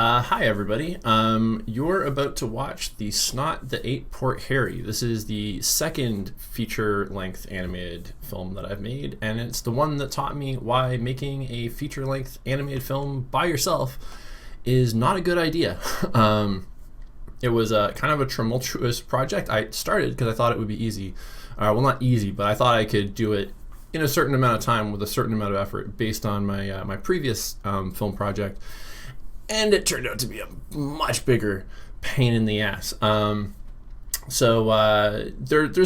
Hi everybody. You're about to watch the Snot the 8-Port Harry. This is the second feature-length animated film that I've made, and it's the one that taught me why making a feature-length animated film by yourself is not a good idea. It was kind of a tumultuous project. I started because I thought it would be easy. Well, not easy, but I thought I could do it in a certain amount of time with a certain amount of effort based on my previous film project. And it turned out to be a much bigger pain in the ass. There's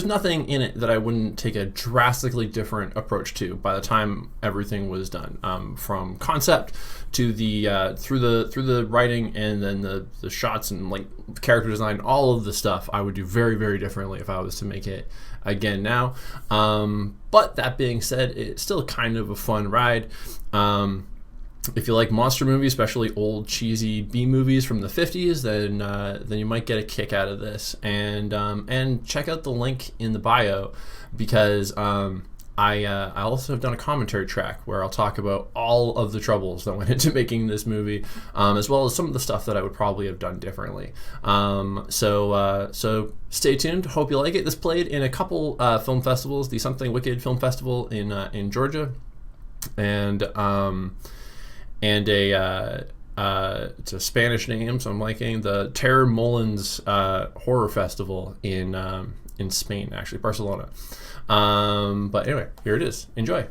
nothing in it that I wouldn't take a drastically different approach to by the time everything was done. From concept to the through the writing and then the shots and like character design, all of the stuff I would do very, very differently if I was to make it again now. But that being said, it's still kind of a fun ride. If you like monster movies, especially old cheesy B movies from the 50s, then you might get a kick out of this. And check out the link in the bio because I also have done a commentary track where I'll talk about all of the troubles that went into making this movie, as well as some of the stuff that I would probably have done differently. So stay tuned. Hope you like it. This played in a couple film festivals, the Something Wicked Film Festival in Georgia, and it's a Spanish name, so I'm liking the Terror Molins Horror Festival in Spain, actually, Barcelona. But anyway, here it is. Enjoy.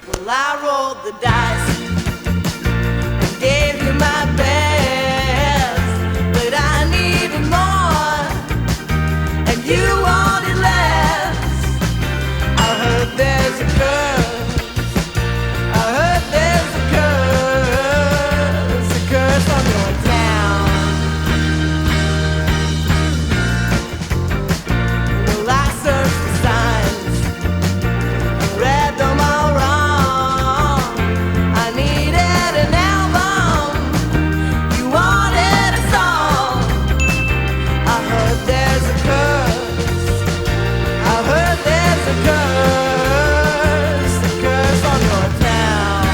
Well, I rolled the dice and gave you my best, but I needed more, and you wanted less. I heard there's a curse. I heard there's a curse on your town. Well, I searched for signs, read them all wrong. I needed an album, you wanted a song. I heard there's a curse. I heard there's a curse on your town.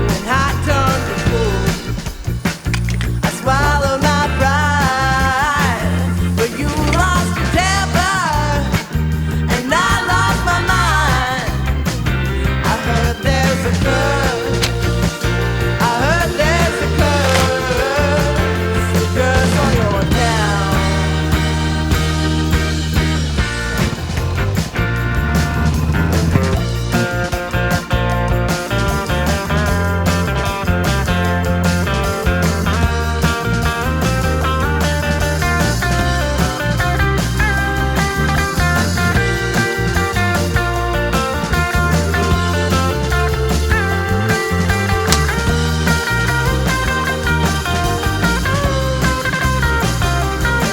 When I turned to cool, I swallowed my pride, but you lost your temper, and I lost my mind. I heard there's a curse. I heard there's a curse on your town.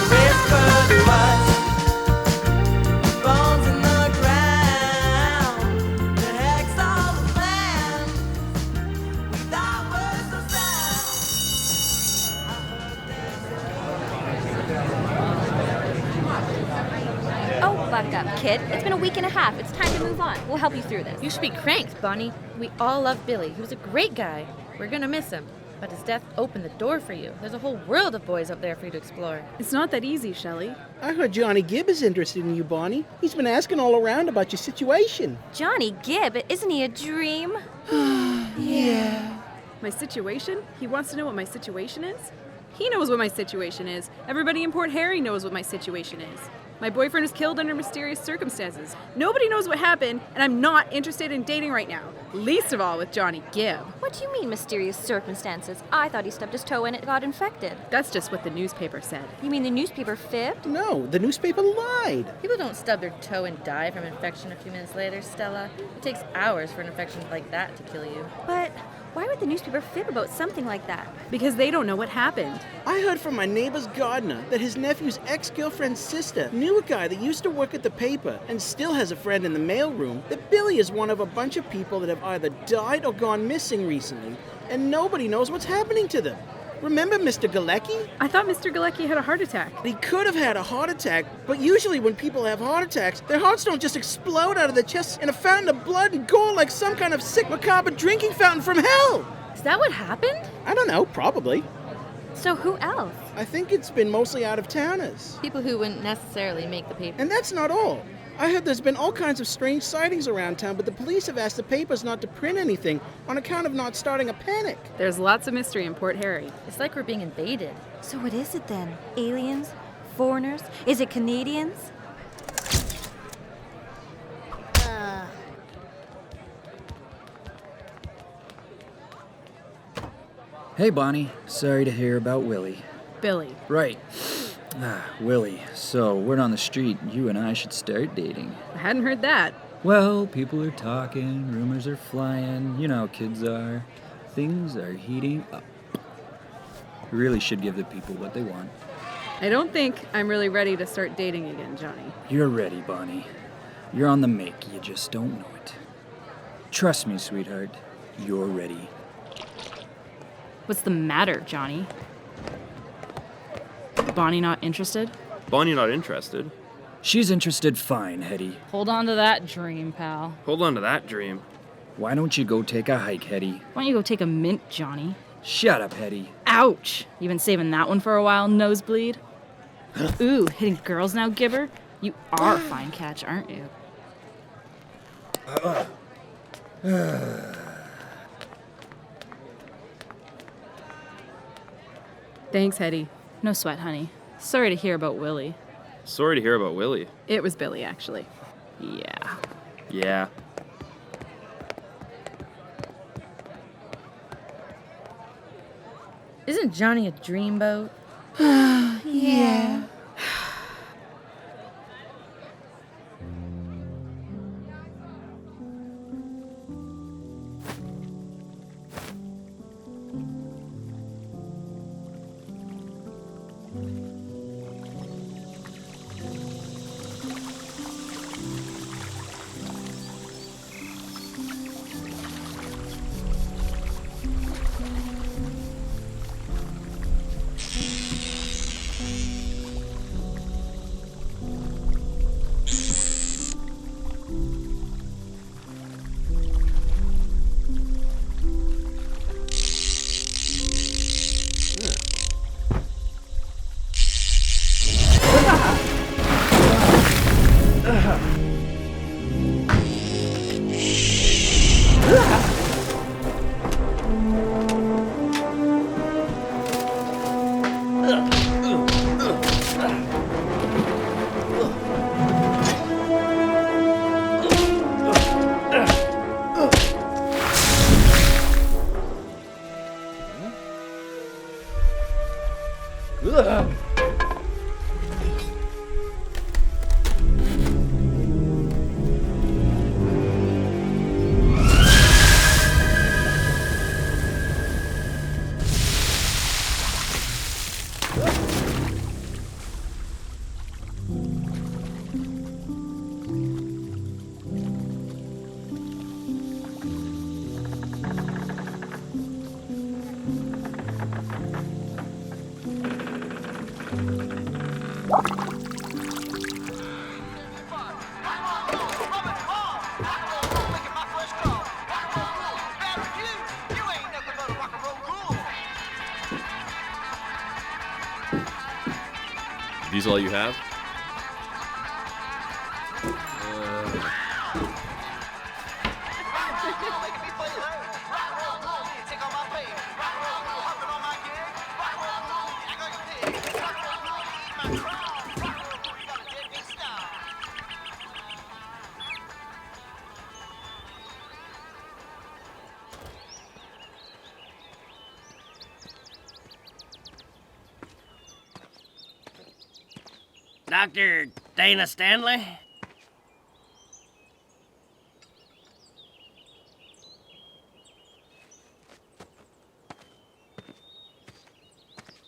Whispered to us, bones in the ground. The heck's all the plan we thought was so sound. I heard there's Oh, buck up, kid. It's been a week and a half. It's time to move on. We'll help you through this. You should be cranked, Bonnie. We all love Billy. He was a great guy. We're gonna miss him. But his death opened the door for you. There's a whole world of boys up there for you to explore. It's not that easy, Shelley. I heard Johnny Gibb is interested in you, Bonnie. He's been asking all around about your situation. Johnny Gibb, isn't he a dream? My situation? He wants to know what my situation is? He knows what my situation is. Everybody in Port Harry knows what my situation is. My boyfriend was killed under mysterious circumstances. Nobody knows what happened, and I'm not interested in dating right now. Least of all with Johnny Gibb. What do you mean, mysterious circumstances? I thought he stubbed his toe and it got infected. That's just what the newspaper said. You mean the newspaper fibbed? No, the newspaper lied. People don't stub their toe and die from infection a few minutes later, Stella. It takes hours for an infection like that to kill you. But why would the newspaper fib about something like that? Because they don't know what happened. I heard from my neighbor's gardener that his nephew's ex-girlfriend's sister knew a guy that used to work at the paper and still has a friend in the mailroom, that Billy is one of a bunch of people that have either died or gone missing recently, and nobody knows what's happening to them. Remember Mr. Galecki? I thought Mr. Galecki had a heart attack. He could have had a heart attack, but usually when people have heart attacks, their hearts don't just explode out of their chests in a fountain of blood and gore like some kind of sick, macabre drinking fountain from hell. Is that what happened? I don't know, probably. So who else? I think it's been mostly out-of-towners. People who wouldn't necessarily make the paper. And that's not all. I heard there's been all kinds of strange sightings around town, but the police have asked the papers not to print anything on account of not starting a panic. There's lots of mystery in Port Harry. It's like we're being invaded. So what is it then? Aliens? Foreigners? Is it Canadians? Hey, Bonnie. Sorry to hear about Willie. Billy. Right. Willie. So, word on the street, you and I should start dating. I hadn't heard that. Well, people are talking, rumors are flying, you know how kids are. Things are heating up. We really should give the people what they want. I don't think I'm really ready to start dating again, Johnny. You're ready, Bonnie. You're on the make, you just don't know it. Trust me, sweetheart. You're ready. What's the matter, Johnny? Bonnie not interested? Bonnie not interested? She's interested fine, Hetty. Hold on to that dream, pal. Hold on to that dream. Why don't you go take a hike, Hetty? Why don't you go take a mint, Johnny? Shut up, Hetty. Ouch! You been saving that one for a while, nosebleed? Ooh, hitting girls now, Gibber? You are a fine catch, aren't you? Thanks, Hetty. No sweat, honey. Sorry to hear about Willie. Sorry to hear about Willie. It was Billy, actually. Yeah. Yeah. Isn't Johnny a dreamboat? Yeah. These all you have? Dr. Dana Stanley?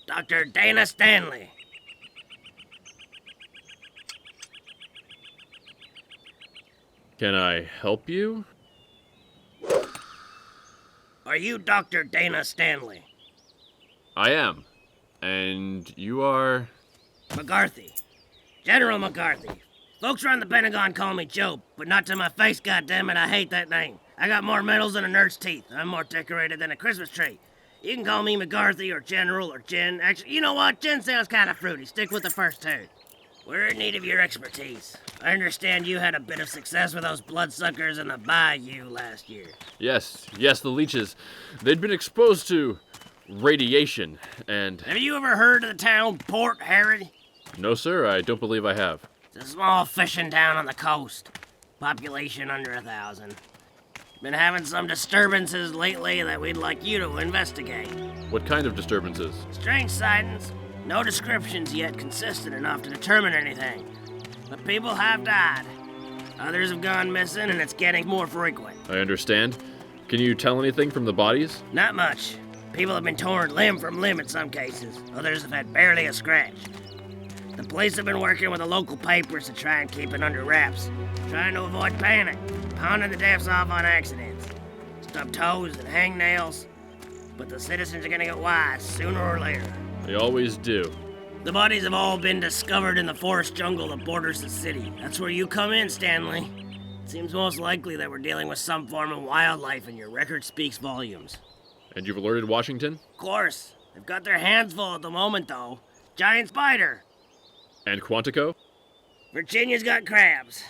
Dr. Dana Stanley. Can I help you? Are you Dr. Dana Stanley? I am. And you are? McCarthy. General McCarthy. Folks around the Pentagon call me Joe, but not to my face, goddammit, I hate that name. I got more medals than a nerd's teeth. I'm more decorated than a Christmas tree. You can call me McCarthy or General or Jen. Actually, you know what? Jen sounds kind of fruity. Stick with the first two. We're in need of your expertise. I understand you had a bit of success with those bloodsuckers in the bayou last year. Yes, the leeches. They'd been exposed to radiation, and... Have you ever heard of the town Port Harry? No, sir, I don't believe I have. It's a small fishing town on the coast. Population under 1,000. Been having some disturbances lately that we'd like you to investigate. What kind of disturbances? Strange sightings. No descriptions yet consistent enough to determine anything. But people have died. Others have gone missing, and it's getting more frequent. I understand. Can you tell anything from the bodies? Not much. People have been torn limb from limb in some cases. Others have had barely a scratch. The police have been working with the local papers to try and keep it under wraps. Trying to avoid panic. Pounding the deaths off on accidents. Stubbed toes and hangnails. But the citizens are gonna get wise sooner or later. They always do. The bodies have all been discovered in the forest jungle that borders the city. That's where you come in, Stanley. It seems most likely that we're dealing with some form of wildlife, and your record speaks volumes. And you've alerted Washington? Of course. They've got their hands full at the moment, though. Giant spider. And Quantico? Virginia's got crabs.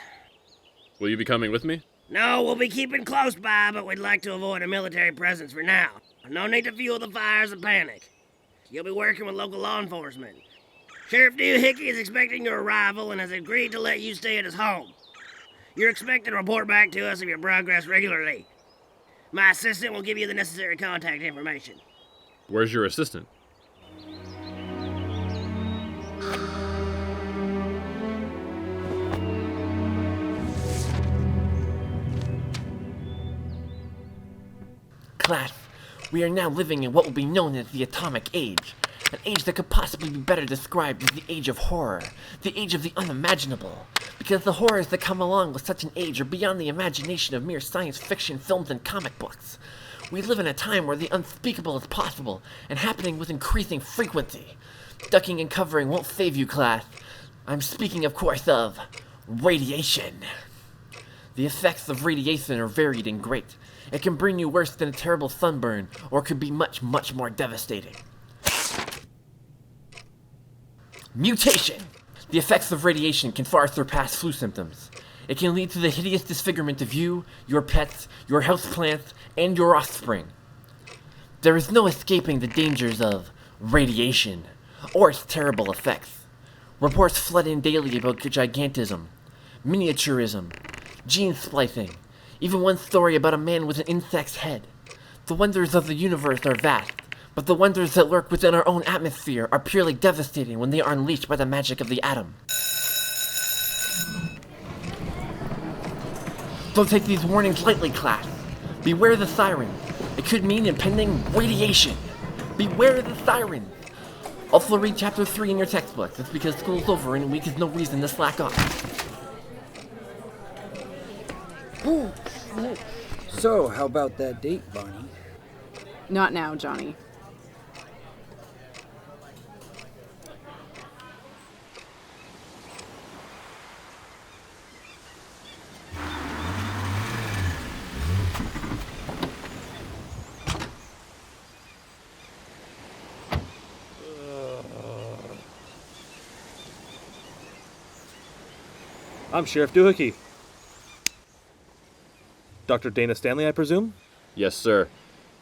Will you be coming with me? No, we'll be keeping close by, but we'd like to avoid a military presence for now. No need to fuel the fires of panic. You'll be working with local law enforcement. Sheriff Doohickey is expecting your arrival and has agreed to let you stay at his home. You're expected to report back to us of your progress regularly. My assistant will give you the necessary contact information. Where's your assistant? Class, we are now living in what will be known as the Atomic Age. An age that could possibly be better described as the age of horror, the age of the unimaginable, because the horrors that come along with such an age are beyond the imagination of mere science fiction films and comic books. We live in a time where the unspeakable is possible and happening with increasing frequency. Ducking and covering won't save you, class. I'm speaking, of course, of radiation. The effects of radiation are varied and great. It can bring you worse than a terrible sunburn, or could be much, much more devastating. Mutation! The effects of radiation can far surpass flu symptoms. It can lead to the hideous disfigurement of you, your pets, your houseplants, and your offspring. There is no escaping the dangers of radiation, or its terrible effects. Reports flood in daily about gigantism, miniaturism, gene splicing, even one story about a man with an insect's head. The wonders of the universe are vast, but the wonders that lurk within our own atmosphere are purely devastating when they are unleashed by the magic of the atom. Don't take these warnings lightly, class. Beware the siren. It could mean impending radiation. Beware the siren. Also read chapter 3 in your textbook. That's because school's over and a week is no reason to slack off. So, how about that date, Bonnie? Not now, Johnny. I'm Sheriff Doohickey. Dr. Dana Stanley, I presume? Yes, sir.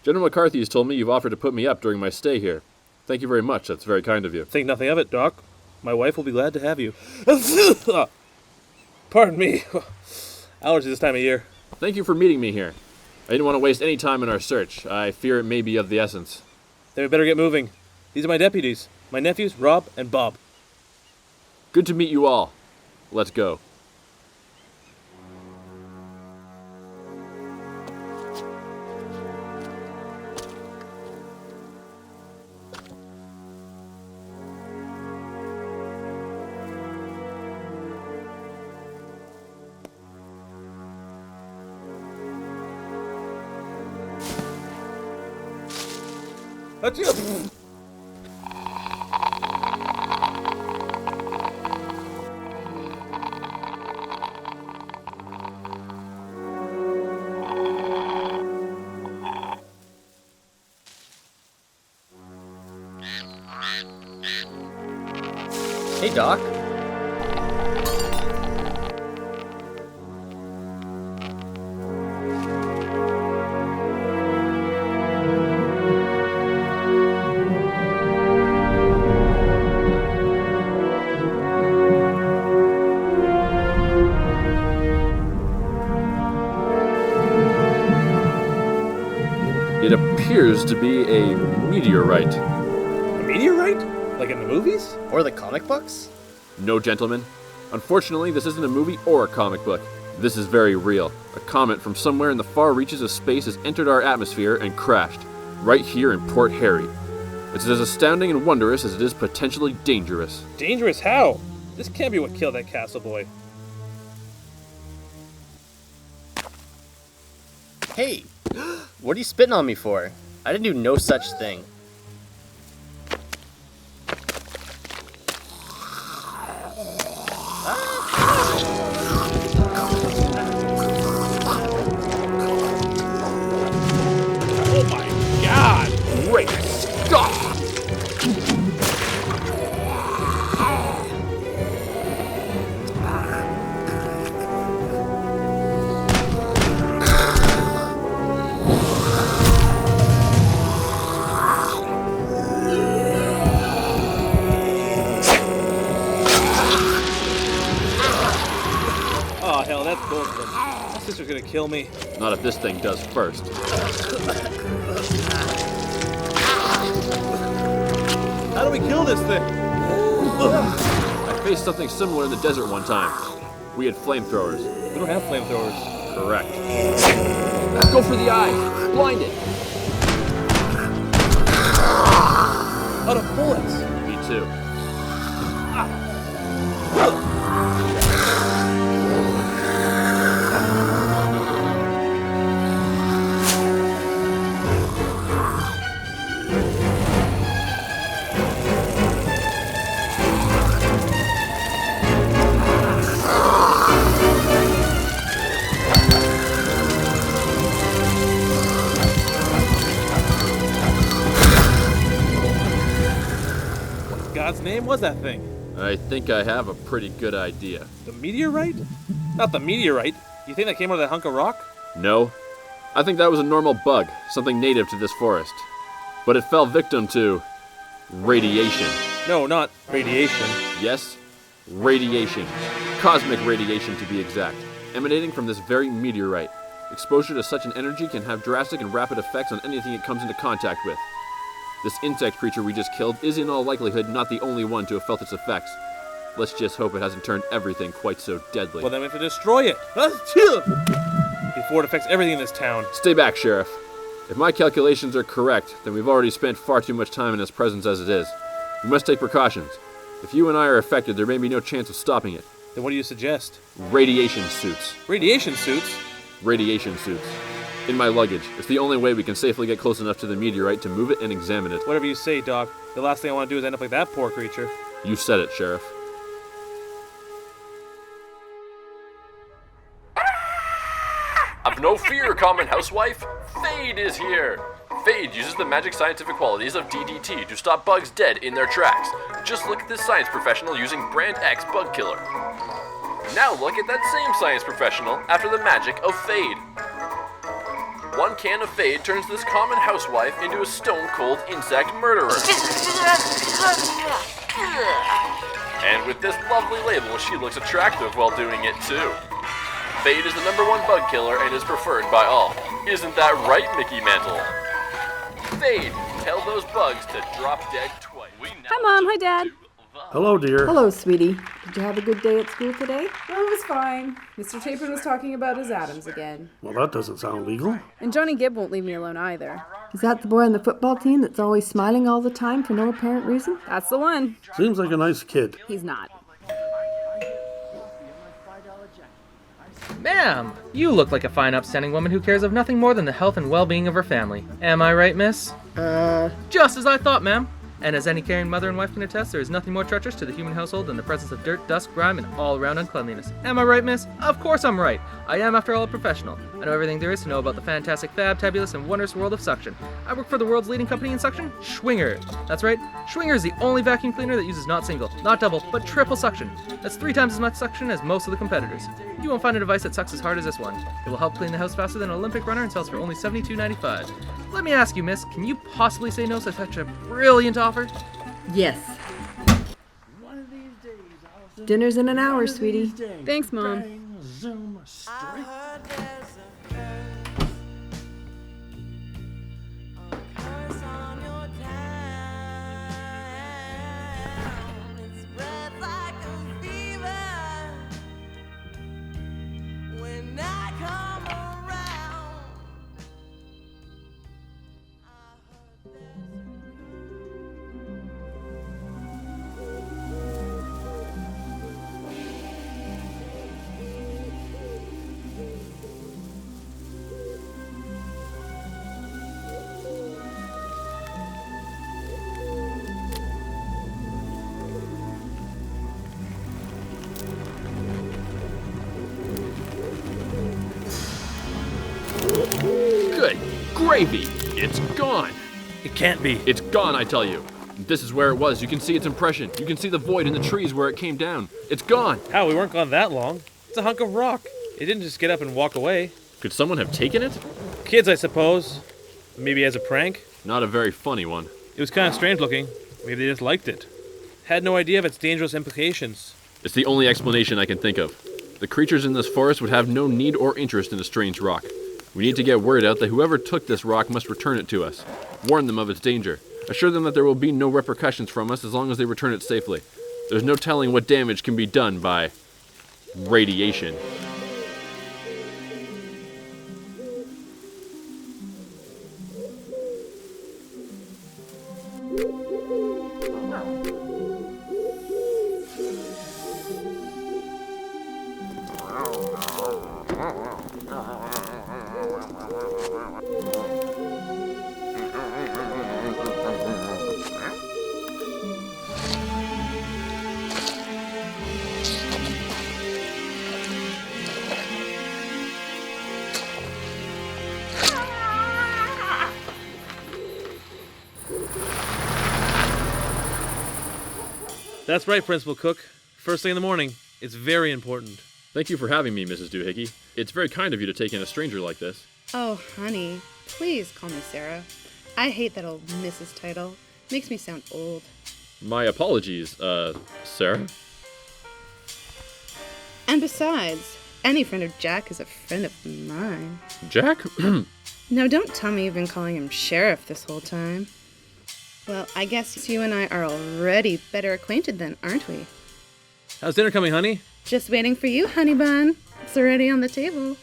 General McCarthy has told me you've offered to put me up during my stay here. Thank you very much. That's very kind of you. Think nothing of it, Doc. My wife will be glad to have you. Pardon me. Allergies this time of year. Thank you for meeting me here. I didn't want to waste any time in our search. I fear it may be of the essence. Then we better get moving. These are my deputies. My nephews, Rob and Bob. Good to meet you all. Let's go. Hey, Doc. It appears to be a meteorite. A meteorite? Like in the movies? Or the comic books? No, gentlemen. Unfortunately, this isn't a movie or a comic book. This is very real. A comet from somewhere in the far reaches of space has entered our atmosphere and crashed, right here in Port Harry. It's as astounding and wondrous as it is potentially dangerous. Dangerous how? This can't be what killed that castle boy. Hey, what are you spitting on me for? I didn't do no such thing. Oh my God! Great Scott! happen. My sister's gonna kill me. Not if this thing does first. How do we kill this thing? I faced something similar in the desert one time. We had flamethrowers. We don't have flamethrowers. Correct. Go for the eye! Blind it! Out of bullets! Me too. God's name was that thing? I think I have a pretty good idea. The meteorite? Not the meteorite. You think that came out of that hunk of rock? No. I think that was a normal bug, something native to this forest. But it fell victim to radiation. No, not radiation. Yes, radiation. Cosmic radiation, to be exact, emanating from this very meteorite. Exposure to such an energy can have drastic and rapid effects on anything it comes into contact with. This insect creature we just killed is in all likelihood not the only one to have felt its effects. Let's just hope it hasn't turned everything quite so deadly. Well, then we have to destroy it. Before it affects everything in this town. Stay back, Sheriff. If my calculations are correct, then we've already spent far too much time in its presence as it is. We must take precautions. If you and I are affected, there may be no chance of stopping it. Then what do you suggest? Radiation suits. Radiation suits? Radiation suits. In my luggage. It's the only way we can safely get close enough to the meteorite to move it and examine it. Whatever you say, Doc. The last thing I want to do is end up like that poor creature. You said it, Sheriff. Have no fear, common housewife. Fade is here. Fade uses the magic scientific qualities of DDT to stop bugs dead in their tracks. Just look at this science professional using Brand X bug killer. Now look at that same science professional after the magic of Fade. One can of Fade turns this common housewife into a stone-cold insect murderer. And with this lovely label, she looks attractive while doing it too. Fade is the #1 bug killer and is preferred by all. Isn't that right, Mickey Mantle? Fade, tell those bugs to drop dead twice. Hi, Mom. Hi, Dad. Hello, dear. Hello, sweetie. Did you have a good day at school today? Oh, it was fine. Mr. Chapin was talking about his atoms again. Well, that doesn't sound legal. And Johnny Gibb won't leave me alone either. Is that the boy on the football team that's always smiling all the time for no apparent reason? That's the one. Seems like a nice kid. He's not. Ma'am, you look like a fine, upstanding woman who cares of nothing more than the health and well-being of her family. Am I right, miss? Just as I thought, ma'am. And as any caring mother and wife can attest, there is nothing more treacherous to the human household than the presence of dirt, dust, grime, and all-around uncleanliness. Am I right, miss? Of course I'm right. I am, after all, a professional. I know everything there is to know about the fantastic, fabulous, and wondrous world of suction. I work for the world's leading company in suction, Schwinger. That's right, Schwinger is the only vacuum cleaner that uses not single, not double, but triple suction. That's 3 times as much suction as most of the competitors. You won't find a device that sucks as hard as this one. It will help clean the house faster than an Olympic runner and sells for only $72.95. Let me ask you, miss, can you possibly say no to such a brilliant offer? Yes. Dinner's in an hour, sweetie. Thanks, Mom. Good gravy! It's gone! It can't be. It's gone, I tell you. This is where it was. You can see its impression. You can see the void in the trees where it came down. It's gone! How? We weren't gone that long. It's a hunk of rock. It didn't just get up and walk away. Could someone have taken it? Kids, I suppose. Maybe as a prank. Not a very funny one. It was kind of strange looking. Maybe they just liked it. Had no idea of its dangerous implications. It's the only explanation I can think of. The creatures in this forest would have no need or interest in a strange rock. We need to get word out that whoever took this rock must return it to us. Warn them of its danger. Assure them that there will be no repercussions from us as long as they return it safely. There's no telling what damage can be done by radiation. That's right, Principal Cook. First thing in the morning. It's very important. Thank you for having me, Mrs. Doohickey. It's very kind of you to take in a stranger like this. Oh, honey, please call me Sarah. I hate that old Mrs. title. Makes me sound old. My apologies, Sarah? And besides, any friend of Jack is a friend of mine. Jack? Now, don't tell me you've been calling him Sheriff this whole time. Well, I guess you and I are already better acquainted then, aren't we? How's dinner coming, honey? Just waiting for you, honey bun. It's already on the table.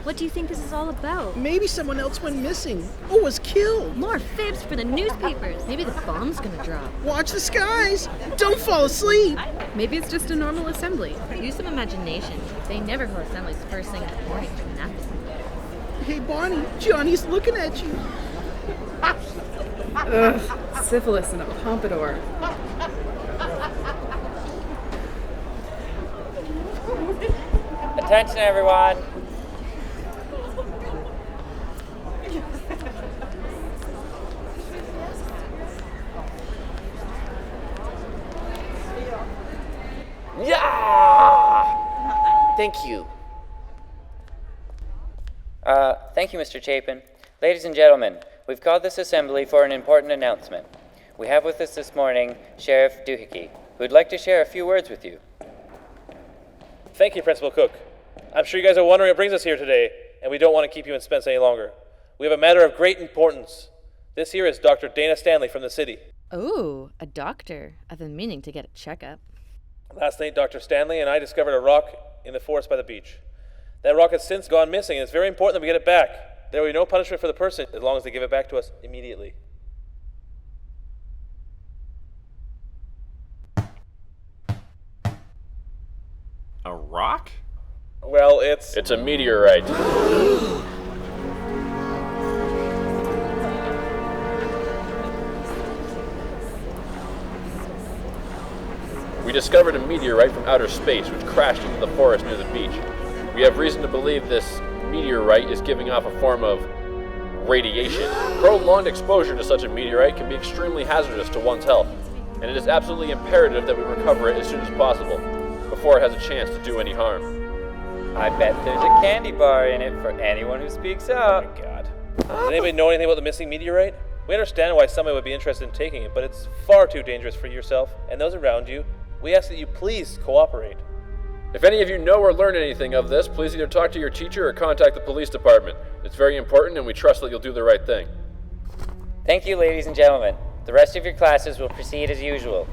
What do you think this is all about? Maybe someone else went missing or was killed. More fibs for the newspapers. Maybe the bomb's gonna drop. Watch the skies. Don't fall asleep. Maybe it's just a normal assembly. Use some imagination. They never hold assemblies first thing in the morning for nothing. Hey, Bonnie, Johnny's looking at you. Ugh, syphilis and a pompadour. Attention, everyone. Yeah! Thank you. Thank you, Mr. Chapin. Ladies and gentlemen, we've called this assembly for an important announcement. We have with us this morning Sheriff Doohickey, who would like to share a few words with you. Thank you, Principal Cook. I'm sure you guys are wondering what brings us here today, and we don't want to keep you in suspense any longer. We have a matter of great importance. This here is Dr. Dana Stanley from the city. Ooh, a doctor. I've been meaning to get a checkup. Last night, Dr. Stanley and I discovered a rock in the forest by the beach. That rock has since gone missing, and it's very important that we get it back. There will be no punishment for the person as long as they give it back to us immediately. A rock? Well, it's a meteorite. We discovered a meteorite from outer space which crashed into the forest near the beach. We have reason to believe this meteorite is giving off a form of radiation. Prolonged exposure to such a meteorite can be extremely hazardous to one's health, and it is absolutely imperative that we recover it as soon as possible, before it has a chance to do any harm. I bet there's a candy bar in it for anyone who speaks up. Oh my God. Does anybody know anything about the missing meteorite? We understand why somebody would be interested in taking it, but it's far too dangerous for yourself and those around you. We ask that you please cooperate. If any of you know or learn anything of this, please either talk to your teacher or contact the police department. It's very important, and we trust that you'll do the right thing. Thank you, ladies and gentlemen. The rest of your classes will proceed as usual.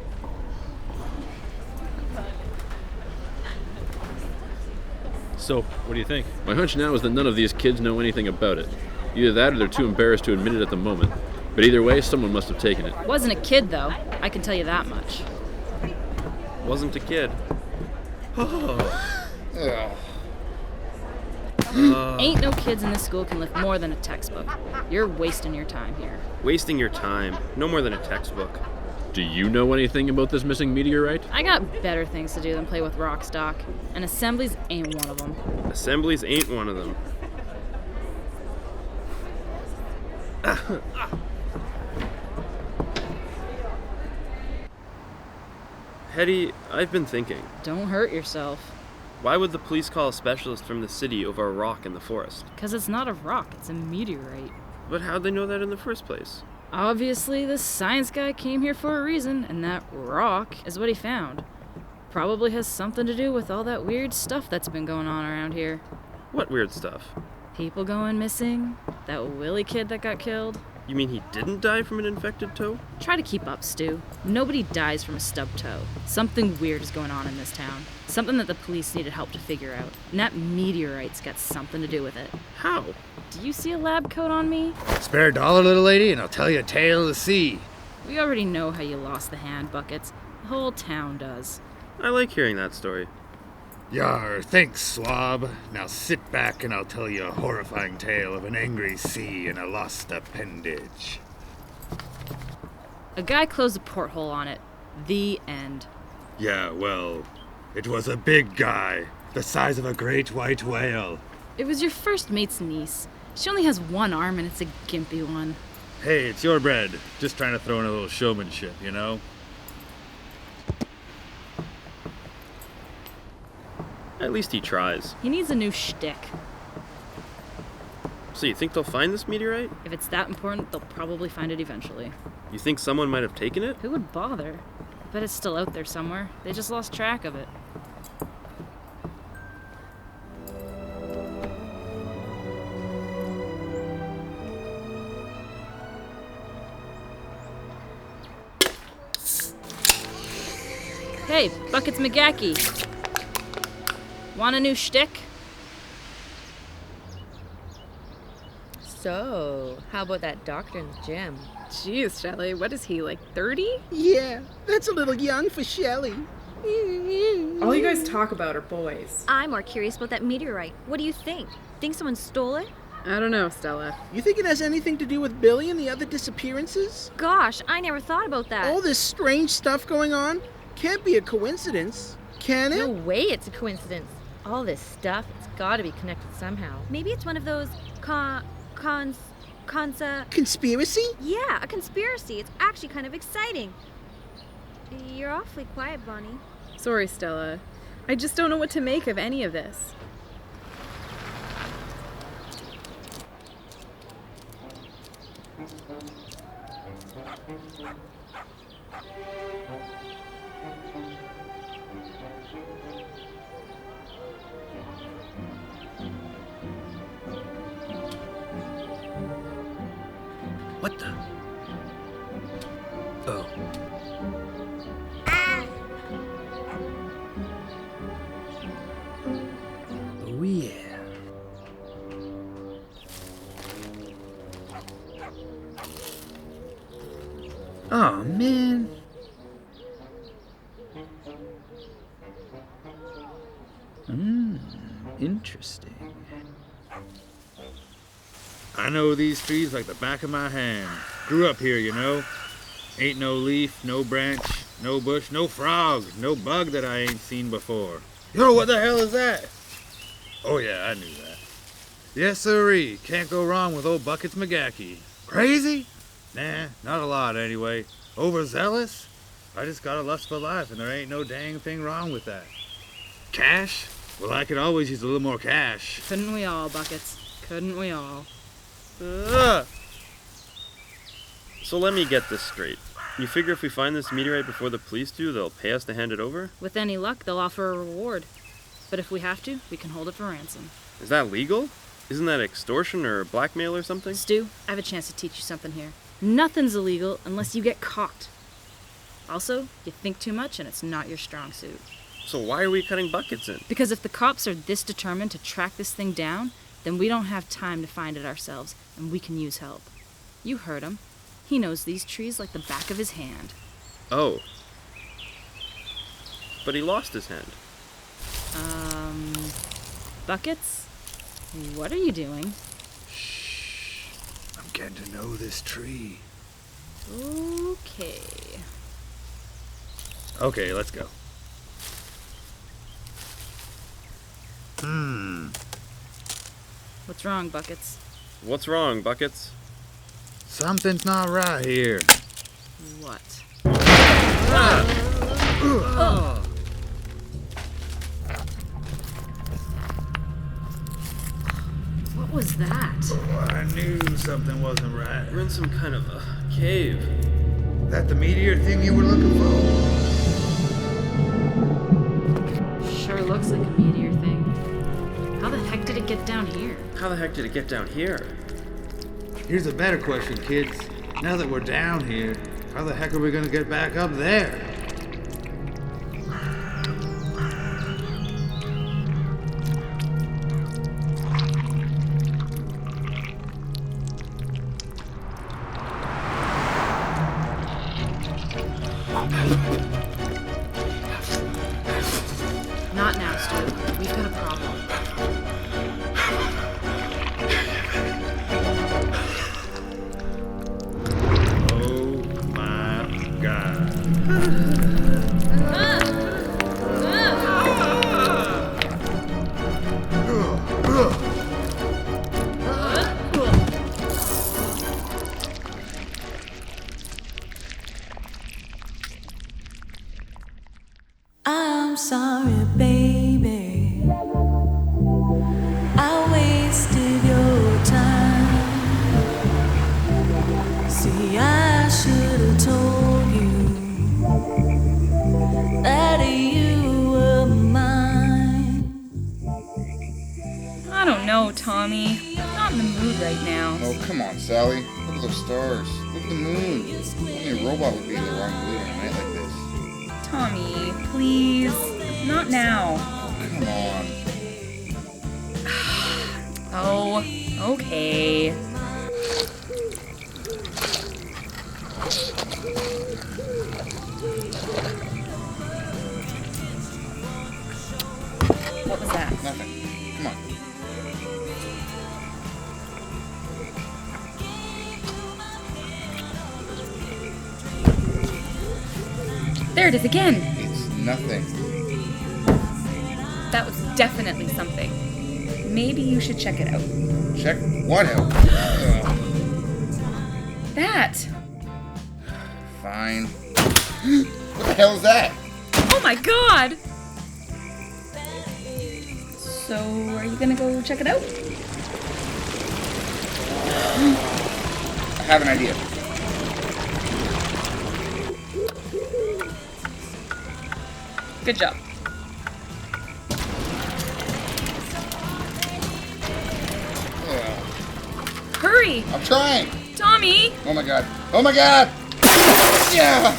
So, what do you think? My hunch now is that none of these kids know anything about it. Either that or they're too embarrassed to admit it at the moment. But either way, someone must have taken it. Wasn't a kid, though. I can tell you that much. Wasn't a kid. Ain't no kids in this school can lift more than a textbook. You're wasting your time here. Wasting your time. No more than a textbook. Do you know anything about this missing meteorite? I got better things to do than play with rock stock, and assemblies ain't one of them. Assemblies ain't one of them. Hetty, I've been thinking. Don't hurt yourself. Why would the police call a specialist from the city over a rock in the forest? Because it's not a rock, it's a meteorite. But how'd they know that in the first place? Obviously, this science guy came here for a reason, and that rock is what he found. Probably has something to do with all that weird stuff that's been going on around here. What weird stuff? People going missing, that Willie kid that got killed. You mean he didn't die from an infected toe? Try to keep up, Stu. Nobody dies from a stubbed toe. Something weird is going on in this town. Something that the police needed help to figure out. And that meteorite's got something to do with it. How? Do you see a lab coat on me? Spare a dollar, little lady, and I'll tell you a tale of the sea. We already know how you lost the hand buckets. The whole town does. I like hearing that story. Yar, thanks, swab. Now sit back and I'll tell you a horrifying tale of an angry sea and a lost appendage. A guy closed a porthole on it. The end. Yeah, well, it was a big guy, the size of a great white whale. It was your first mate's niece. She only has one arm and it's a gimpy one. Hey, it's your bread. Just trying to throw in a little showmanship, you know? At least he tries. He needs a new shtick. So you think they'll find this meteorite? If it's that important, they'll probably find it eventually. You think someone might have taken it? Who would bother? I bet it's still out there somewhere. They just lost track of it. Hey, Buckets McGackey. Want a new shtick? So, how about that doctor in the gym? Jeez, Shelley, what is he, like 30? Yeah, that's a little young for Shelley. All you guys talk about are boys. I'm more curious about that meteorite. What do you think? Think someone stole it? I don't know, Stella. You think it has anything to do with Billy and the other disappearances? Gosh, I never thought about that. All this strange stuff going on? Can't be a coincidence, can it? No way it's a coincidence. All this stuff, it's gotta be connected somehow. Maybe it's one of those Conspiracy? Yeah, a conspiracy. It's actually kind of exciting. You're awfully quiet, Bonnie. Sorry, Stella. I just don't know what to make of any of this. What the? Oh. Oh, yeah. Oh, man. Interesting. I know these trees like the back of my hand. Grew up here, you know. Ain't no leaf, no branch, no bush, no frog, no bug that I ain't seen before. Yo, what the hell is that? Oh yeah, I knew that. Yes, sirree. Can't go wrong with old Buckets McGackey. Crazy? Nah, not a lot anyway. Overzealous? I just got a lust for life and there ain't no dang thing wrong with that. Cash? Well, I could always use a little more cash. Couldn't we all, Buckets? Couldn't we all? So let me get this straight. You figure if we find this meteorite before the police do, they'll pay us to hand it over? With any luck, they'll offer a reward. But if we have to, we can hold it for ransom. Is that legal? Isn't that extortion or blackmail or something? Stu, I have a chance to teach you something here. Nothing's illegal unless you get caught. Also, you think too much and it's not your strong suit. So why are we cutting buckets in? Because if the cops are this determined to track this thing down, then we don't have time to find it ourselves, and we can use help. You heard him. He knows these trees like the back of his hand. Oh. But he lost his hand. Buckets? What are you doing? Shh. I'm getting to know this tree. Okay. Okay, let's go. What's wrong, Buckets? What's wrong, Buckets? Something's not right here. What? What was that? I knew something wasn't right. We're in some kind of a cave. That the meteor thing you were looking for? Sure looks like a meteor thing. How the heck did it get down here? How the heck did it get down here? Here's a better question, kids. Now that we're down here, how the heck are we gonna get back up there? Not now, Stu. We've got a problem. Oh my god. I'm sorry, baby. I wasted your time. See, I should have told you that you were mine. I don't know, Tommy. I'm not in the mood right now. Oh, come on, Sally. Look at those stars. Look at the moon. Only a robot would be in the wrong mood on a night like this. Tommy, please. Not now. Come on. Oh, okay. What was that? Nothing. Come on. There it is again. It's nothing. That was definitely something. Maybe you should check it out. Check what out? That! Fine. What the hell is that? Oh my god! So, are you gonna go check it out? I have an idea. Good job. Hurry! I'm trying. Tommy! Oh my god. Oh my god! Yeah!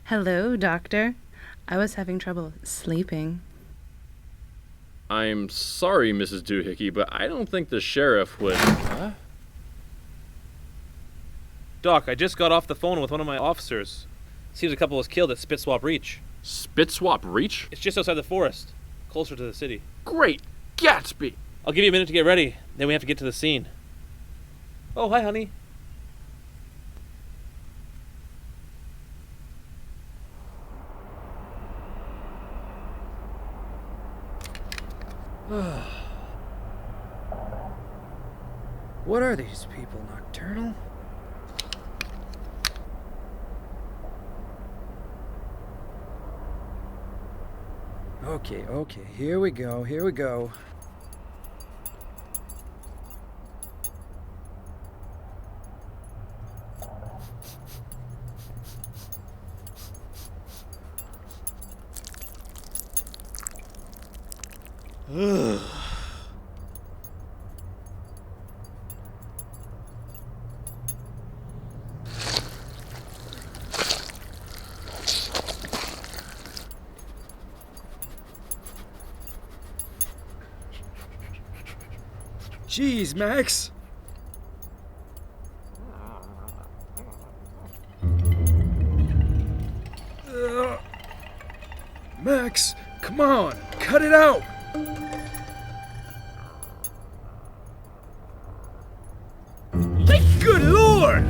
Hello, Doctor. I was having trouble sleeping. I'm sorry, Mrs. Doohickey, but I don't think the sheriff would... Huh? Doc, I just got off the phone with one of my officers. Seems a couple was killed at Spitswap Reach. Spitswap Reach? It's just outside the forest, closer to the city. Great Gatsby! I'll give you a minute to get ready, then we have to get to the scene. Oh, hi, honey. What are these people, nocturnal? Okay, here we go. Jeez, Max. Max, come on, cut it out. Good Lord!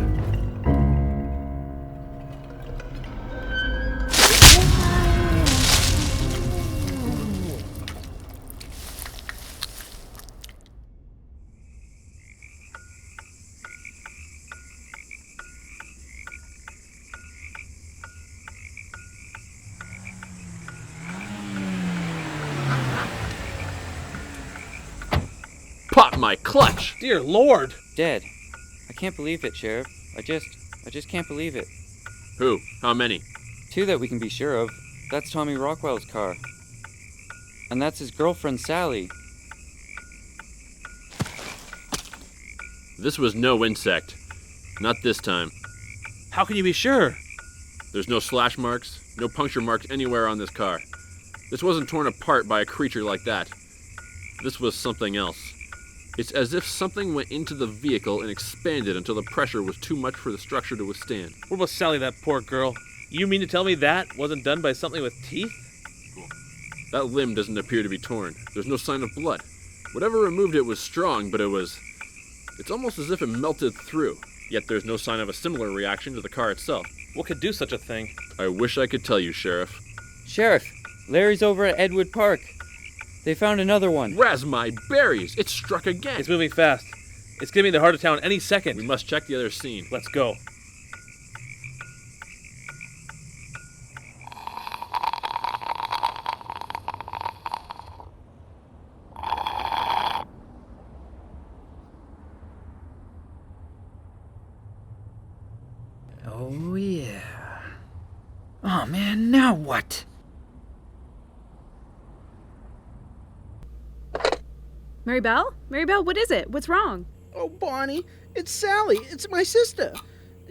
Pop my clutch! Dear Lord! Dead. I can't believe it, Sheriff. I just can't believe it. Who? How many? 2 that we can be sure of. That's Tommy Rockwell's car. And that's his girlfriend, Sally. This was no insect. Not this time. How can you be sure? There's no slash marks, no puncture marks anywhere on this car. This wasn't torn apart by a creature like that. This was something else. It's as if something went into the vehicle and expanded until the pressure was too much for the structure to withstand. What about Sally, that poor girl? You mean to tell me that wasn't done by something with teeth? That limb doesn't appear to be torn. There's no sign of blood. Whatever removed it was strong, but it's almost as if it melted through. Yet there's no sign of a similar reaction to the car itself. What could do such a thing? I wish I could tell you, Sheriff. Sheriff, Larry's over at Edwood Park. They found another one. Raz my berries! It struck again! It's moving fast. It's getting to the heart of town any second. We must check the other scene. Let's go. Oh, yeah. Oh, man, now what? Mary Belle? Mary Belle, what is it? What's wrong? Oh, Bonnie, it's Sally. It's my sister.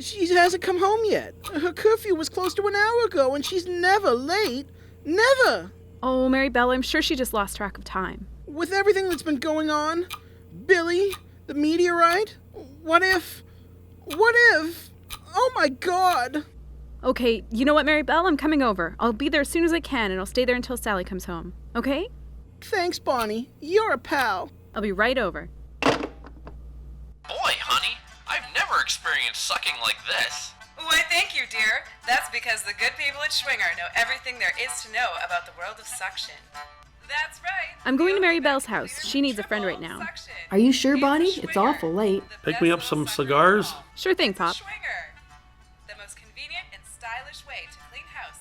She hasn't come home yet. Her curfew was close to an hour ago, and she's never late. Never! Oh, Mary Belle, I'm sure she just lost track of time. With everything that's been going on, Billy, the meteorite, what if... Oh my God! Okay, you know what, Mary Belle? I'm coming over. I'll be there as soon as I can, and I'll stay there until Sally comes home. Okay? Thanks, Bonnie. You're a pal. I'll be right over. Boy, honey, I've never experienced sucking like this. Why, thank you, dear. That's because the good people at Schwinger know everything there is to know about the world of suction. That's right. I'm going to Mary Belle's house. She needs a friend right now. Are you sure, Bonnie? It's awful late. Pick me up some cigars? Sure thing, Pop. Schwinger, the most convenient and stylish way to clean house.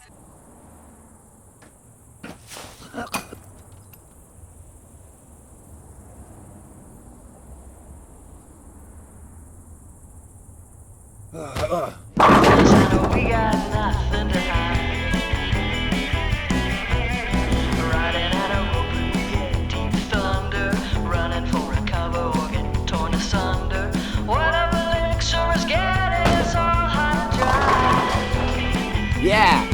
We got nothing to hide. Riding at a rope, we get deep thunder. Running for a cover or getting torn asunder. Whatever elixir is getting us all hot and dry. Yeah!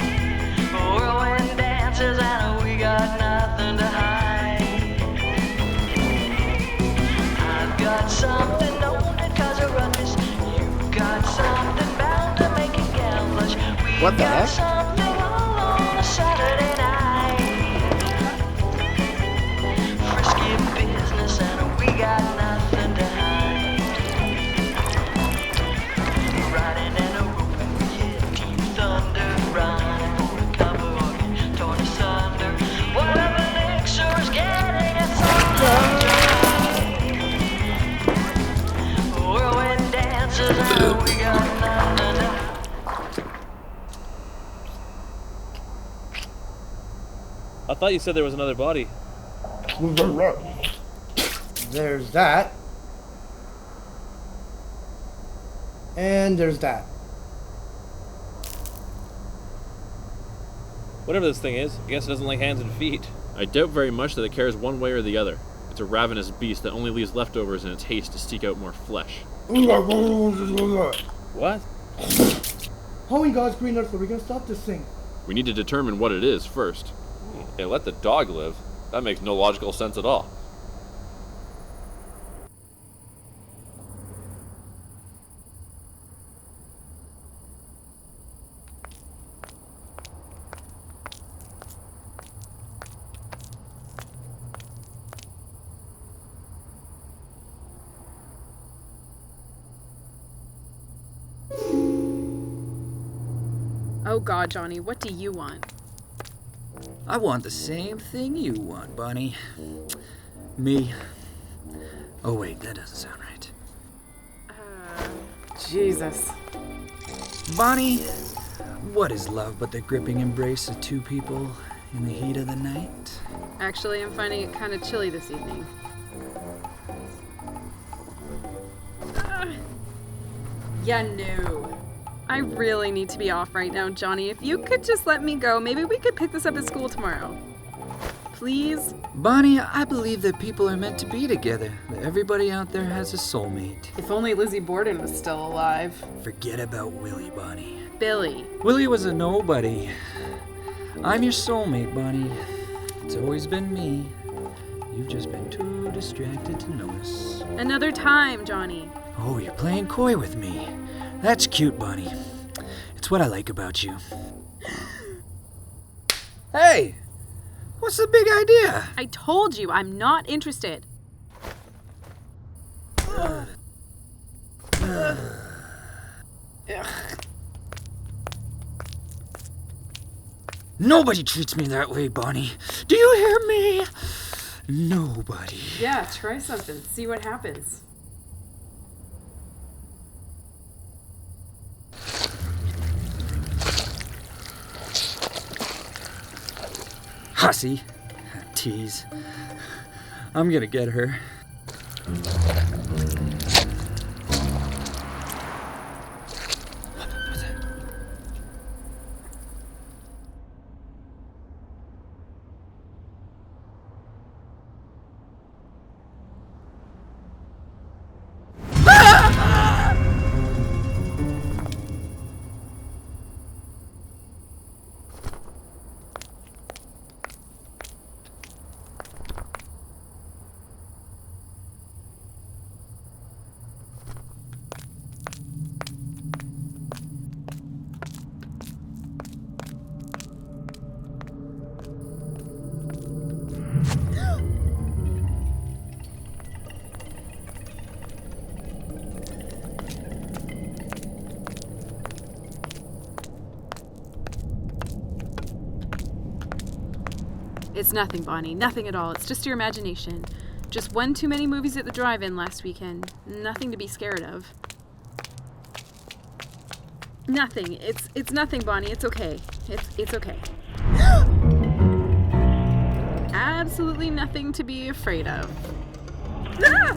Whirlwind dances and we got nothing to hide. I've got something known to cause a ruckus. You've got something bound to make a gal blush. What the heck? Something all on a Saturday night. Frisky business and we got nothing to hide. Riding in a rope and we hit deep thunder. Running for a cover or get torn asunder. Whatever elixir's getting us all whirlwind dances and we got nothing to hide. I thought you said there was another body. There's that. And there's that. Whatever this thing is, I guess it doesn't like hands and feet. I doubt very much that it cares one way or the other. It's a ravenous beast that only leaves leftovers in its haste to seek out more flesh. What? How in God's green earth are we gonna stop this thing? We need to determine what it is first. Hey, let the dog live? That makes no logical sense at all. Oh God, Johnny, what do you want? I want the same thing you want, Bonnie. Me. Oh wait, that doesn't sound right. Jesus. Bonnie, what is love but the gripping embrace of two people in the heat of the night? Actually, I'm finding it kind of chilly this evening. Yeah, no. I really need to be off right now, Johnny. If you could just let me go, maybe we could pick this up at school tomorrow. Please? Bonnie, I believe that people are meant to be together. That everybody out there has a soulmate. If only Lizzie Borden was still alive. Forget about Willie, Bonnie. Billy. Willie was a nobody. I'm your soulmate, Bonnie. It's always been me. You've just been too distracted to notice. Another time, Johnny. Oh, you're playing coy with me. That's cute, Bonnie. It's what I like about you. Hey! What's the big idea? I told you, I'm not interested. Nobody treats me that way, Bonnie. Do you hear me? Nobody. Yeah, try something. See what happens. Hussy. Tease. I'm gonna get her. It's nothing, Bonnie. Nothing at all. It's just your imagination. Just one too many movies at the drive-in last weekend. Nothing to be scared of. Nothing. It's nothing, Bonnie. It's okay. It's okay. Absolutely nothing to be afraid of. Ah!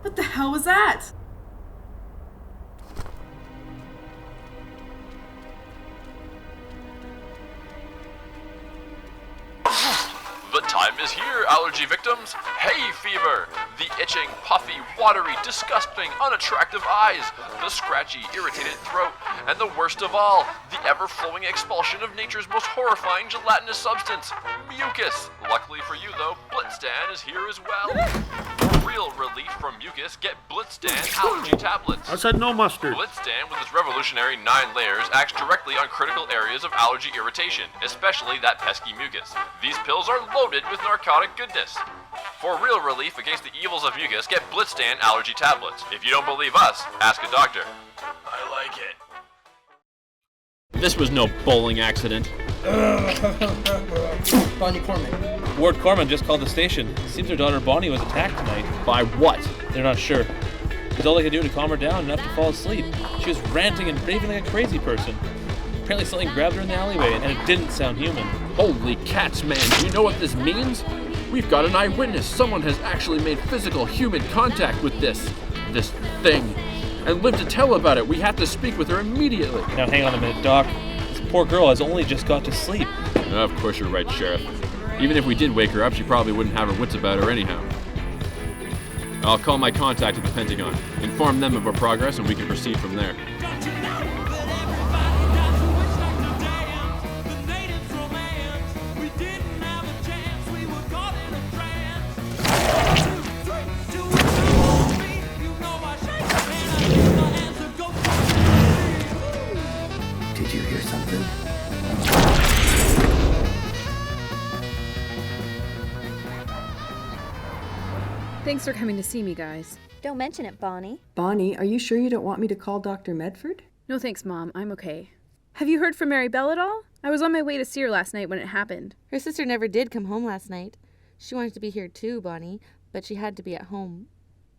What the hell was that? The time is here, allergy victims. Hay fever. The itching, puffy, watery, disgusting, unattractive eyes. The scratchy, irritated throat. And the worst of all, the ever-flowing expulsion of nature's most horrifying gelatinous substance, mucus. Luckily for you, though, Blitzstan is here as well. For real relief from mucus, get Blitzstan allergy tablets. I said no mustard. Blitzstan, with its revolutionary 9 layers, acts directly on critical areas of allergy irritation, especially that pesky mucus. These pills are loaded with narcotic goodness. For real relief against the evils of mucus, get Blitzstan allergy tablets. If you don't believe us, ask a doctor. I like it. This was no bowling accident. Bonnie Corman. Ward Corman just called the station. Seems her daughter Bonnie was attacked tonight. By what? They're not sure. It's all they could do to calm her down enough to fall asleep. She was ranting and raving like a crazy person. Apparently something grabbed her in the alleyway, and it didn't sound human. Holy cats, man. Do you know what this means? We've got an eyewitness. Someone has actually made physical human contact with this thing. And lived to tell about it. We have to speak with her immediately. Now hang on a minute, Doc. This poor girl has only just got to sleep. Of course you're right, Sheriff. Even if we did wake her up, she probably wouldn't have her wits about her anyhow. I'll call my contact at the Pentagon, inform them of our progress, and we can proceed from there. Did you hear something? Thanks for coming to see me, guys. Don't mention it, Bonnie. Bonnie, are you sure you don't want me to call Dr. Medford? No thanks, Mom. I'm okay. Have you heard from Mary Belle at all? I was on my way to see her last night when it happened. Her sister never did come home last night. She wanted to be here too, Bonnie, but she had to be at home.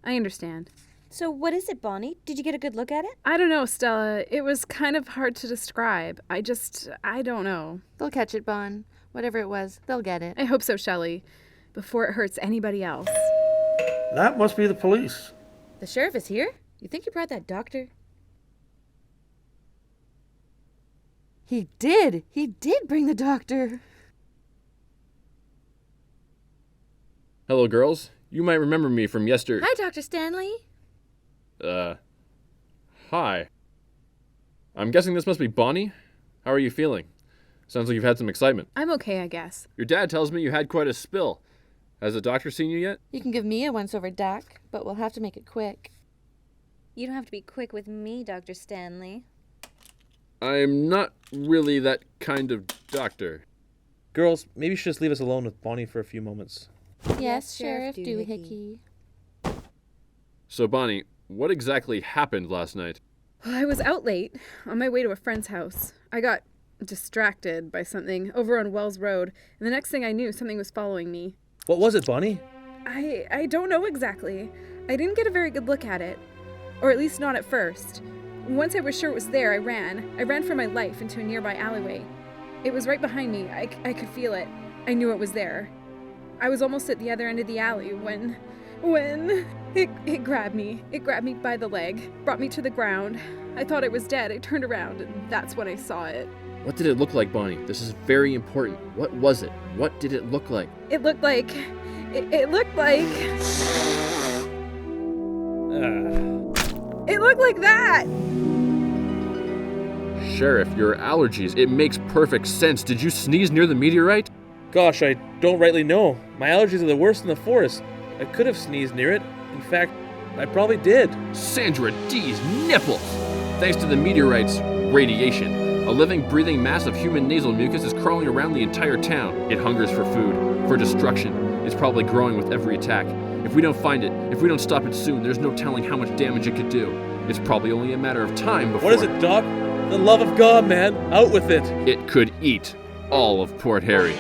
I understand. So what is it, Bonnie? Did you get a good look at it? I don't know, Stella. It was kind of hard to describe. I don't know. They'll catch it, Bon. Whatever it was, they'll get it. I hope so, Shelley. Before it hurts anybody else. That must be the police. The sheriff is here? You think you brought that doctor? He did! He did bring the doctor! Hello, girls. You might remember me from yesterday. Hi, Dr. Stanley. Hi. I'm guessing this must be Bonnie? How are you feeling? Sounds like you've had some excitement. I'm okay, I guess. Your dad tells me you had quite a spill. Has the doctor seen you yet? You can give me a once-over, Doc, but we'll have to make it quick. You don't have to be quick with me, Dr. Stanley. I'm not really that kind of doctor. Girls, maybe you should just leave us alone with Bonnie for a few moments. Yes, Sheriff Doohickey. So, Bonnie, what exactly happened last night? I was out late, on my way to a friend's house. I got distracted by something over on Wells Road, and the next thing I knew, something was following me. What was it, Bonnie? I don't know exactly. I didn't get a very good look at it. Or at least not at first. Once I was sure it was there, I ran. I ran for my life into a nearby alleyway. It was right behind me. I could feel it. I knew it was there. I was almost at the other end of the alley when it grabbed me. It grabbed me by the leg, brought me to the ground. I thought I was dead. I turned around, and that's when I saw it. What did it look like, Bonnie? This is very important. What was it? What did it look like? It looked like... It looked like... It looked like that! Sheriff, your allergies. It makes perfect sense. Did you sneeze near the meteorite? Gosh, I don't rightly know. My allergies are the worst in the forest. I could have sneezed near it. In fact, I probably did. Sandra D's nipples! Thanks to the meteorite's radiation, a living, breathing mass of human nasal mucus is crawling around the entire town. It hungers for food, for destruction. It's probably growing with every attack. If we don't find it, if we don't stop it soon, there's no telling how much damage it could do. It's probably only a matter of time before... What is it, Doc? The love of God, man. Out with it. It could eat all of Port Harry.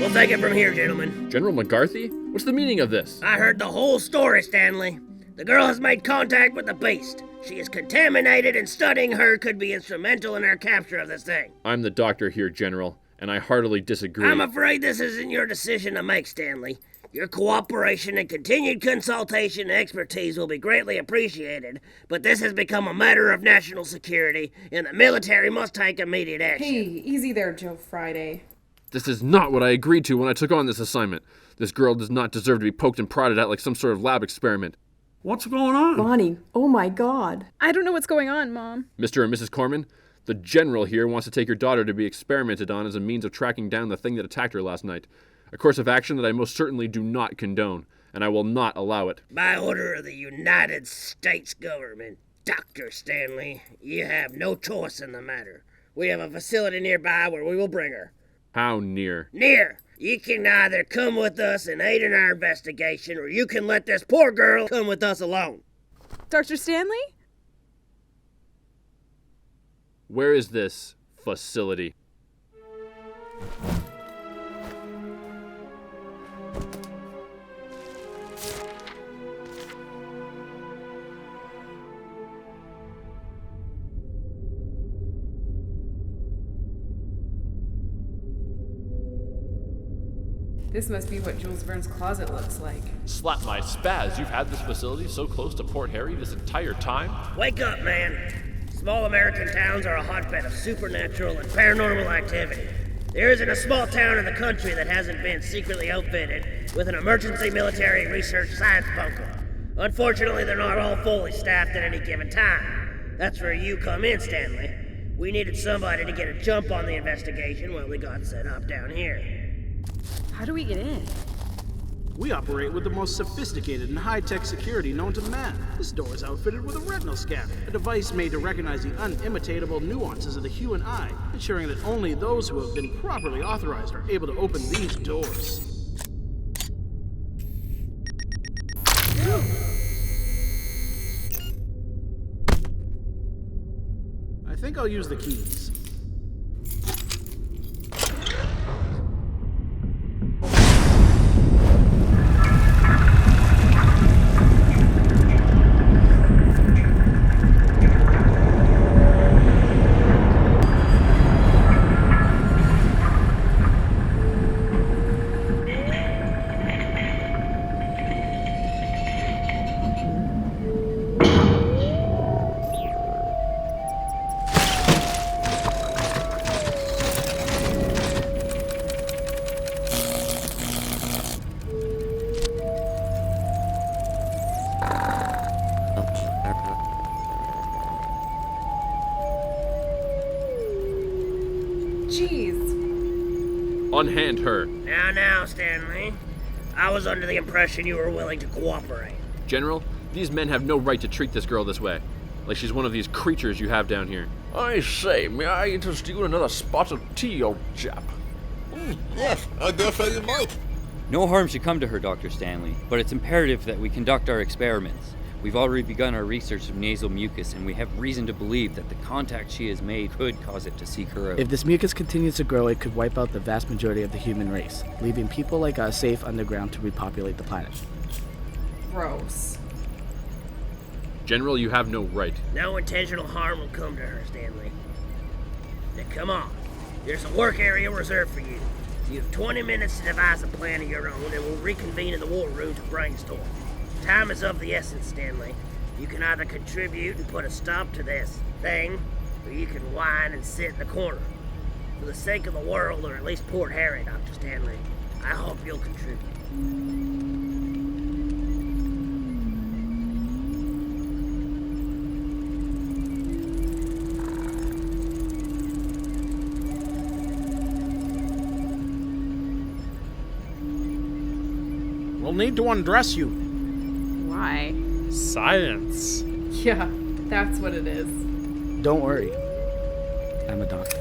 We'll take it from here, gentlemen. General McCarthy? What's the meaning of this? I heard the whole story, Stanley. The girl has made contact with the beast. She is contaminated, and studying her could be instrumental in our capture of this thing. I'm the doctor here, General, and I heartily disagree. I'm afraid this isn't your decision to make, Stanley. Your cooperation and continued consultation and expertise will be greatly appreciated, but this has become a matter of national security, and the military must take immediate action. Hey, easy there, Joe Friday. This is not what I agreed to when I took on this assignment. This girl does not deserve to be poked and prodded at like some sort of lab experiment. What's going on? Bonnie, oh my God. I don't know what's going on, Mom. Mr. and Mrs. Corman, the General here wants to take your daughter to be experimented on as a means of tracking down the thing that attacked her last night. A course of action that I most certainly do not condone, and I will not allow it. By order of the United States government, Dr. Stanley, you have no choice in the matter. We have a facility nearby where we will bring her. How near? Near! You can either come with us and aid in our investigation, or you can let this poor girl come with us alone. Dr. Stanley? Where is this facility. This must be what Jules Verne's closet looks like. Slap my spaz, you've had this facility so close to Port Harry this entire time? Wake up, man. Small American towns are a hotbed of supernatural and paranormal activity. There isn't a small town in the country that hasn't been secretly outfitted with an emergency military research science bunker. Unfortunately, they're not all fully staffed at any given time. That's where you come in, Stanley. We needed somebody to get a jump on the investigation while we got set up down here. How do we get in? We operate with the most sophisticated and high-tech security known to man. This door is outfitted with a retinal scanner, a device made to recognize the unimitatable nuances of the human eye, ensuring that only those who have been properly authorized are able to open these doors. I think I'll use the keys. Unhand her. Now, Stanley. I was under the impression you were willing to cooperate. General, these men have no right to treat this girl this way. Like she's one of these creatures you have down here. I say, may I interest you in another spot of tea, old chap? Yes, I dare say you might. No harm should come to her, Dr. Stanley, but it's imperative that we conduct our experiments. We've already begun our research of nasal mucus, and we have reason to believe that the contact she has made could cause it to seek her out. If this mucus continues to grow, it could wipe out the vast majority of the human race, leaving people like us safe underground to repopulate the planet. Gross. General, you have no right. No intentional harm will come to her, Stanley. Now come on. There's a work area reserved for you. You have 20 minutes to devise a plan of your own, and we'll reconvene in the war room to brainstorm. Time is of the essence, Stanley. You can either contribute and put a stop to this thing, or you can whine and sit in the corner. For the sake of the world, or at least Port Harry, Dr. Stanley, I hope you'll contribute. We'll need to undress you. Why? Science. Yeah, that's what it is. Don't worry. I'm a doctor.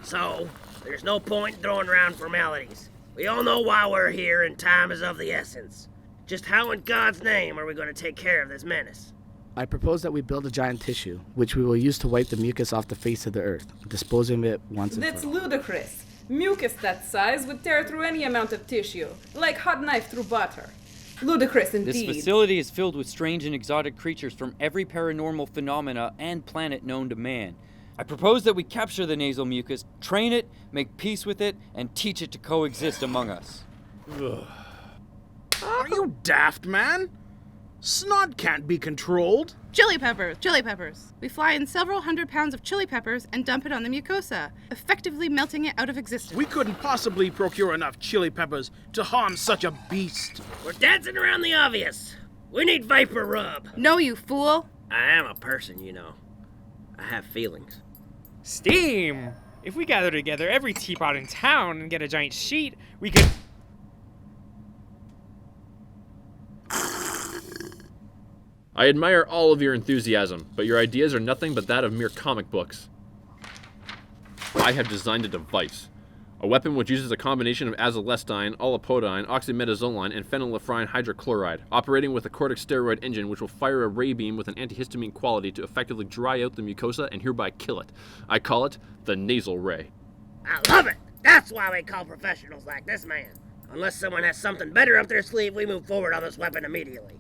So, there's no point in throwing around formalities. We all know why we're here, and time is of the essence. Just how in God's name are we going to take care of this menace? I propose that we build a giant tissue, which we will use to wipe the mucus off the face of the earth, disposing of it once and for all. That's ludicrous. Mucus that size would tear through any amount of tissue, like hot knife through butter. Ludicrous indeed. This facility is filled with strange and exotic creatures from every paranormal phenomena and planet known to man. I propose that we capture the nasal mucus, train it, make peace with it, and teach it to coexist among us. Are you daft, man? Snot can't be controlled. Chili peppers, chili peppers. We fly in several hundred pounds of chili peppers and dump it on the mucosa, effectively melting it out of existence. We couldn't possibly procure enough chili peppers to harm such a beast. We're dancing around the obvious. We need vapor rub. No, you fool. I am a person, you know. I have feelings. Steam! If we gather together every teapot in town and get a giant sheet, we could... I admire all of your enthusiasm, but your ideas are nothing but that of mere comic books. I have designed a device, A weapon which uses a combination of azolestine, olipodine, oxymetazoline, and phenylephrine hydrochloride, operating with a corticosteroid engine which will fire a ray beam with an antihistamine quality to effectively dry out the mucosa and hereby kill it. I call it the nasal ray. I love it! That's why we call professionals like this man. Unless someone has something better up their sleeve, we move forward on this weapon immediately.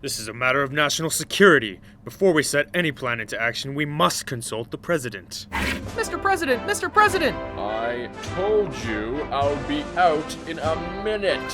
This is a matter of national security. Before we set any plan into action, we must consult the President. Mr. President! Mr. President! I told you I'll be out in a minute.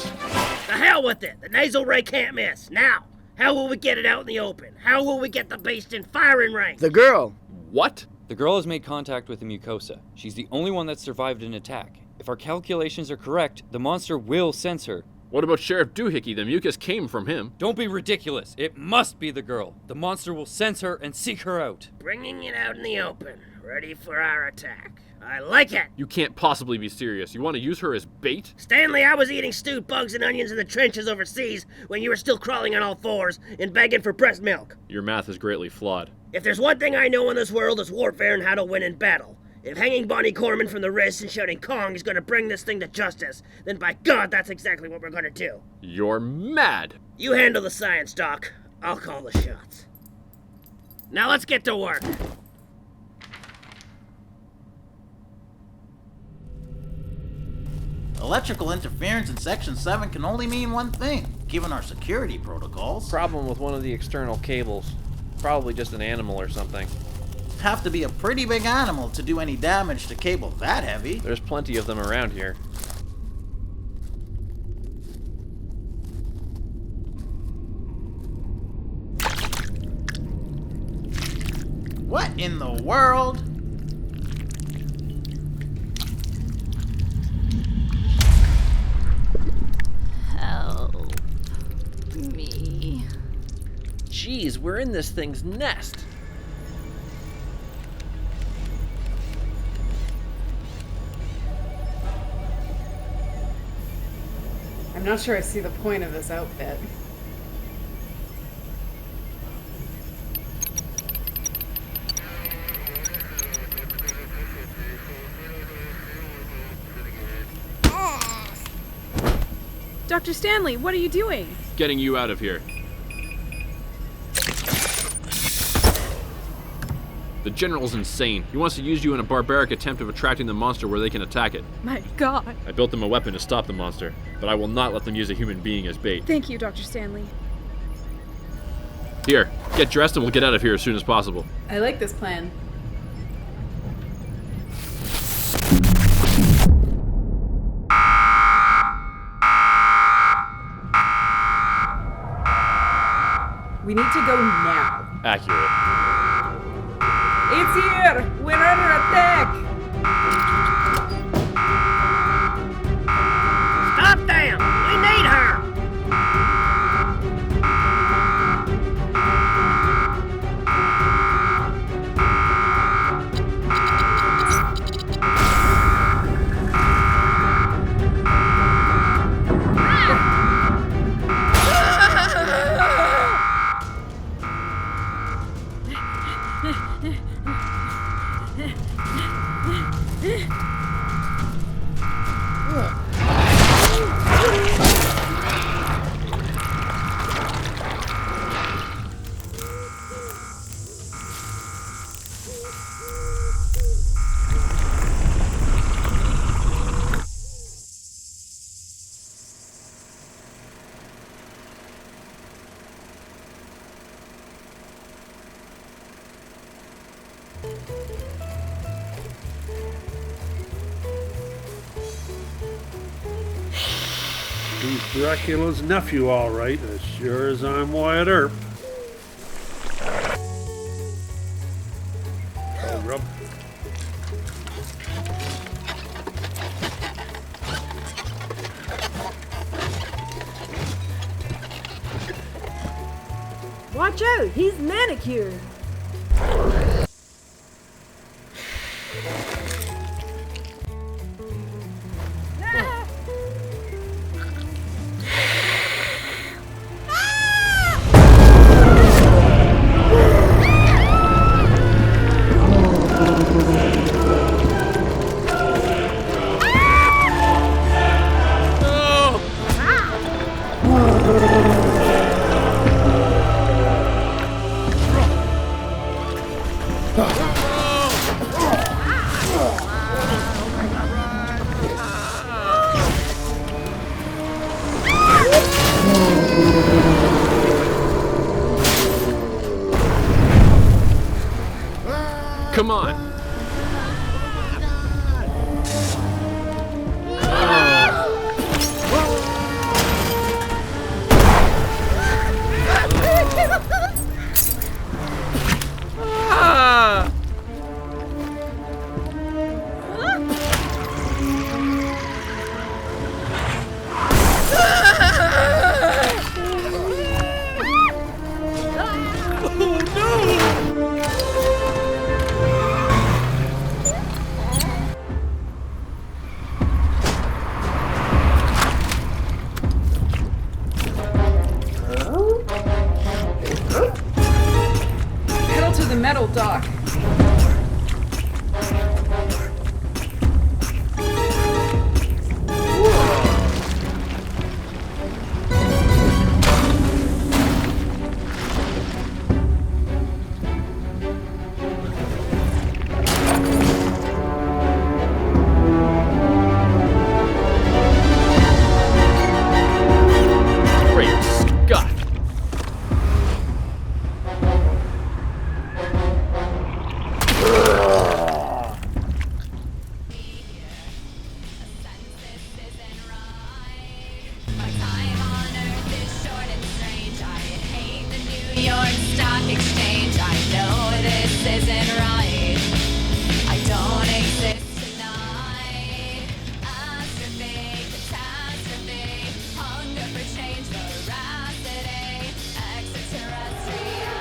The hell with it! The nasal ray can't miss. Now, how will we get it out in the open? How will we get the beast in firing range? The girl. What? The girl has made contact with the mucosa. She's the only one that survived an attack. If our calculations are correct, the monster will sense her. What about Sheriff Doohickey? The mucus came from him. Don't be ridiculous. It must be the girl. The monster will sense her and seek her out. Bringing it out in the open, ready for our attack. I like it! You can't possibly be serious. You want to use her as bait? Stanley, I was eating stewed bugs and onions in the trenches overseas when you were still crawling on all fours and begging for breast milk. Your math is greatly flawed. If there's one thing I know in this world, it's warfare and how to win in battle. If hanging Bonnie Corman from the wrist and shouting Kong is gonna bring this thing to justice, then by God, that's exactly what we're gonna do. You're mad! You handle the science, Doc. I'll call the shots. Now let's get to work. Electrical interference in Section 7 can only mean one thing, given our security protocols. Problem with one of the external cables. Probably just an animal or something. Have to be a pretty big animal to do any damage to cable that heavy. There's plenty of them around here. What in the world? Help me. Jeez, we're in this thing's nest. I'm not sure I see the point of this outfit. Dr. Stanley, what are you doing? Getting you out of here. The General's insane. He wants to use you in a barbaric attempt of attracting the monster where they can attack it. My God. I built them a weapon to stop the monster, but I will not let them use a human being as bait. Thank you, Dr. Stanley. Here, get dressed and we'll get out of here as soon as possible. I like this plan. We need to go now. Accurate. It's here! We're under attack! Stop them! We need her! He's Dracula's nephew, all right, as sure as I'm Wyatt Earp. Oh, Rub. Watch out, he's manicured. Come on. Pedal to the metal, Doc. Great Scott. New York Stock Exchange. I know this isn't right. I don't exist tonight. Astrophy, catastrophe, hunger for change, veracity, extraterrestrial.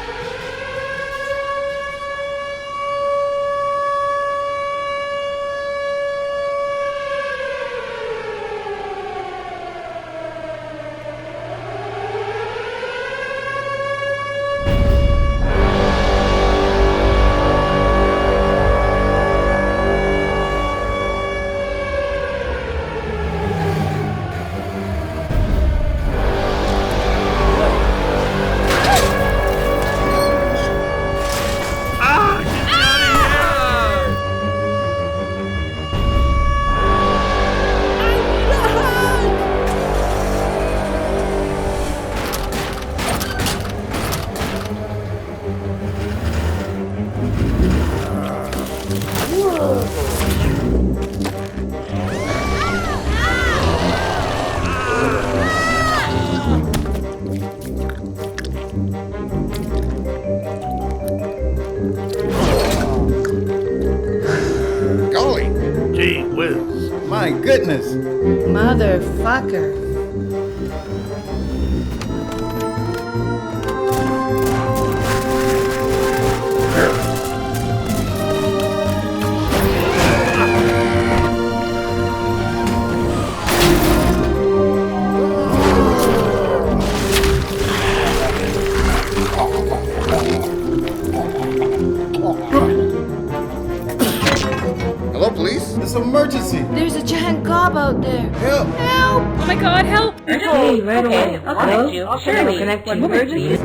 Golly. Gee whiz. My goodness. Motherfucker. Hello, police? It's an emergency. There's a giant gob out there. Help! Help! Oh my god, help! Okay, right away. I'll connect to emergency.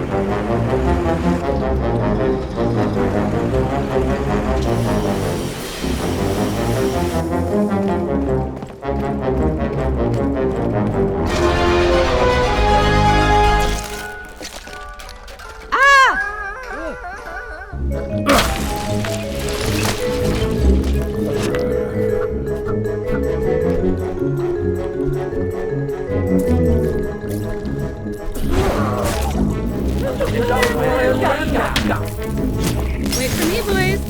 Wait for me, boys.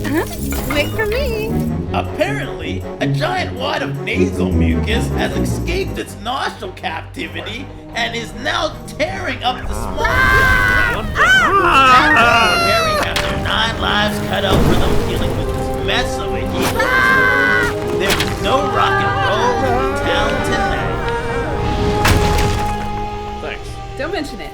Wait for me. Apparently, a giant wad of nasal mucus has escaped its nostril captivity and is now tearing up the small Harry have their 9 lives cut out for them dealing with this mess of a year. There's no rock and roll in town tonight. Thanks. Don't mention it.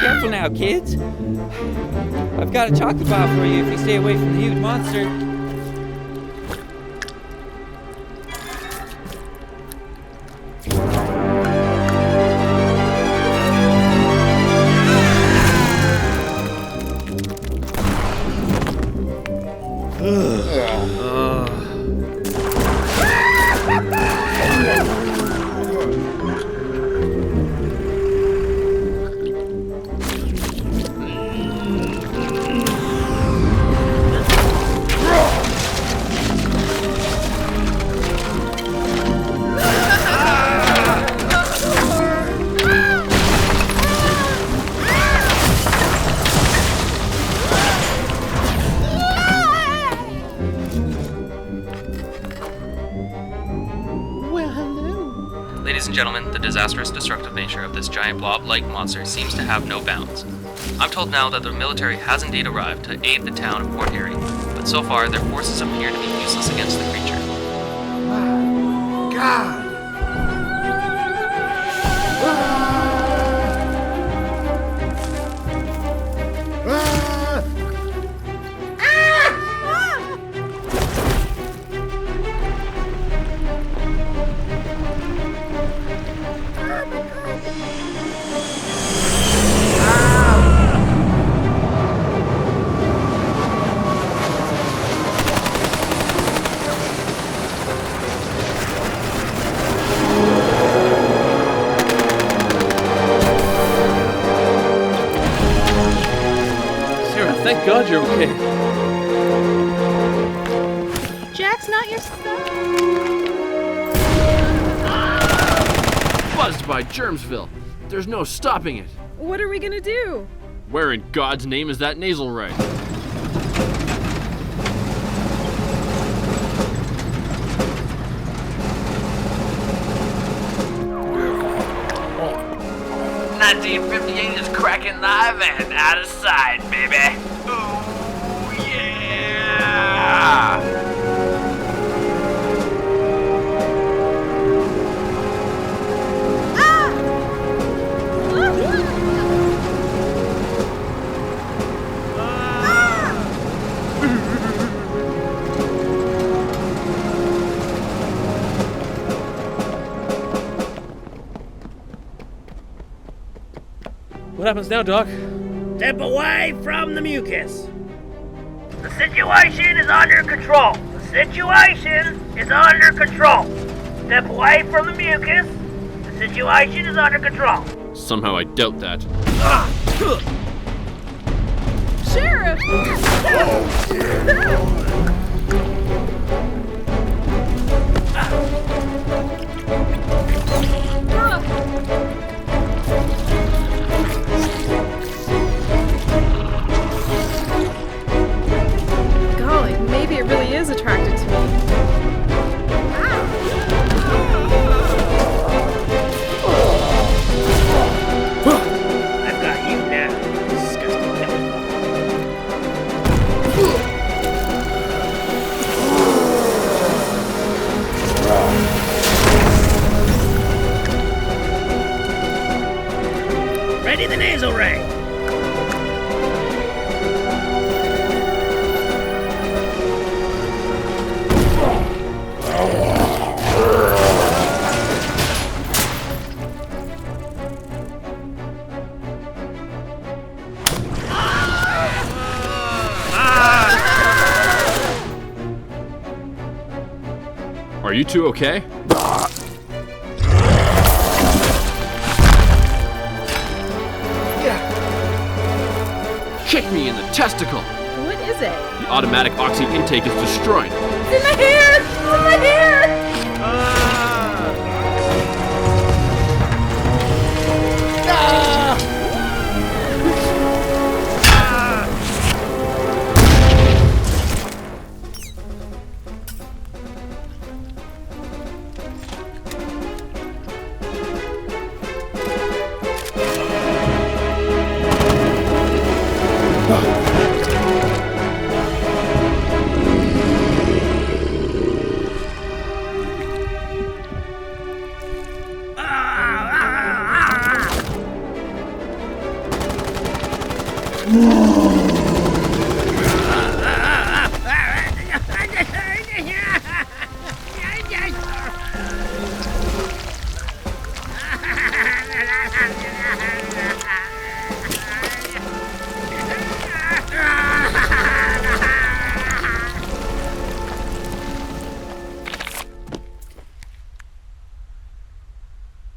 Careful now, kids. I've got a chocolate bar for you if you stay away from the huge monster. Ladies and gentlemen, the disastrous, destructive nature of this giant blob-like monster seems to have no bounds. I'm told now that the military has indeed arrived to aid the town of Port Harry, but so far their forces appear to be useless against the creature. God! Thank God you're okay. Jack's not your son. Buzzed by Germsville. There's no stopping it. What are we gonna do? Where in God's name is that nasal right? .1958 is cracking live and out of sight, baby. Ooh, yeah! What happens now, Doc? Step away from the mucus. The situation is under control. The situation is under control. Step away from the mucus. The situation is under control. Somehow I doubt that. Sheriff! Golly, maybe it really is attracted to me. I've got you now, disgusting chemical. Ready the nasal ray. Are you two okay? Kick me in the testicle! What is it? The automatic oxy intake is destroyed. It's in my hair! It's in my hair!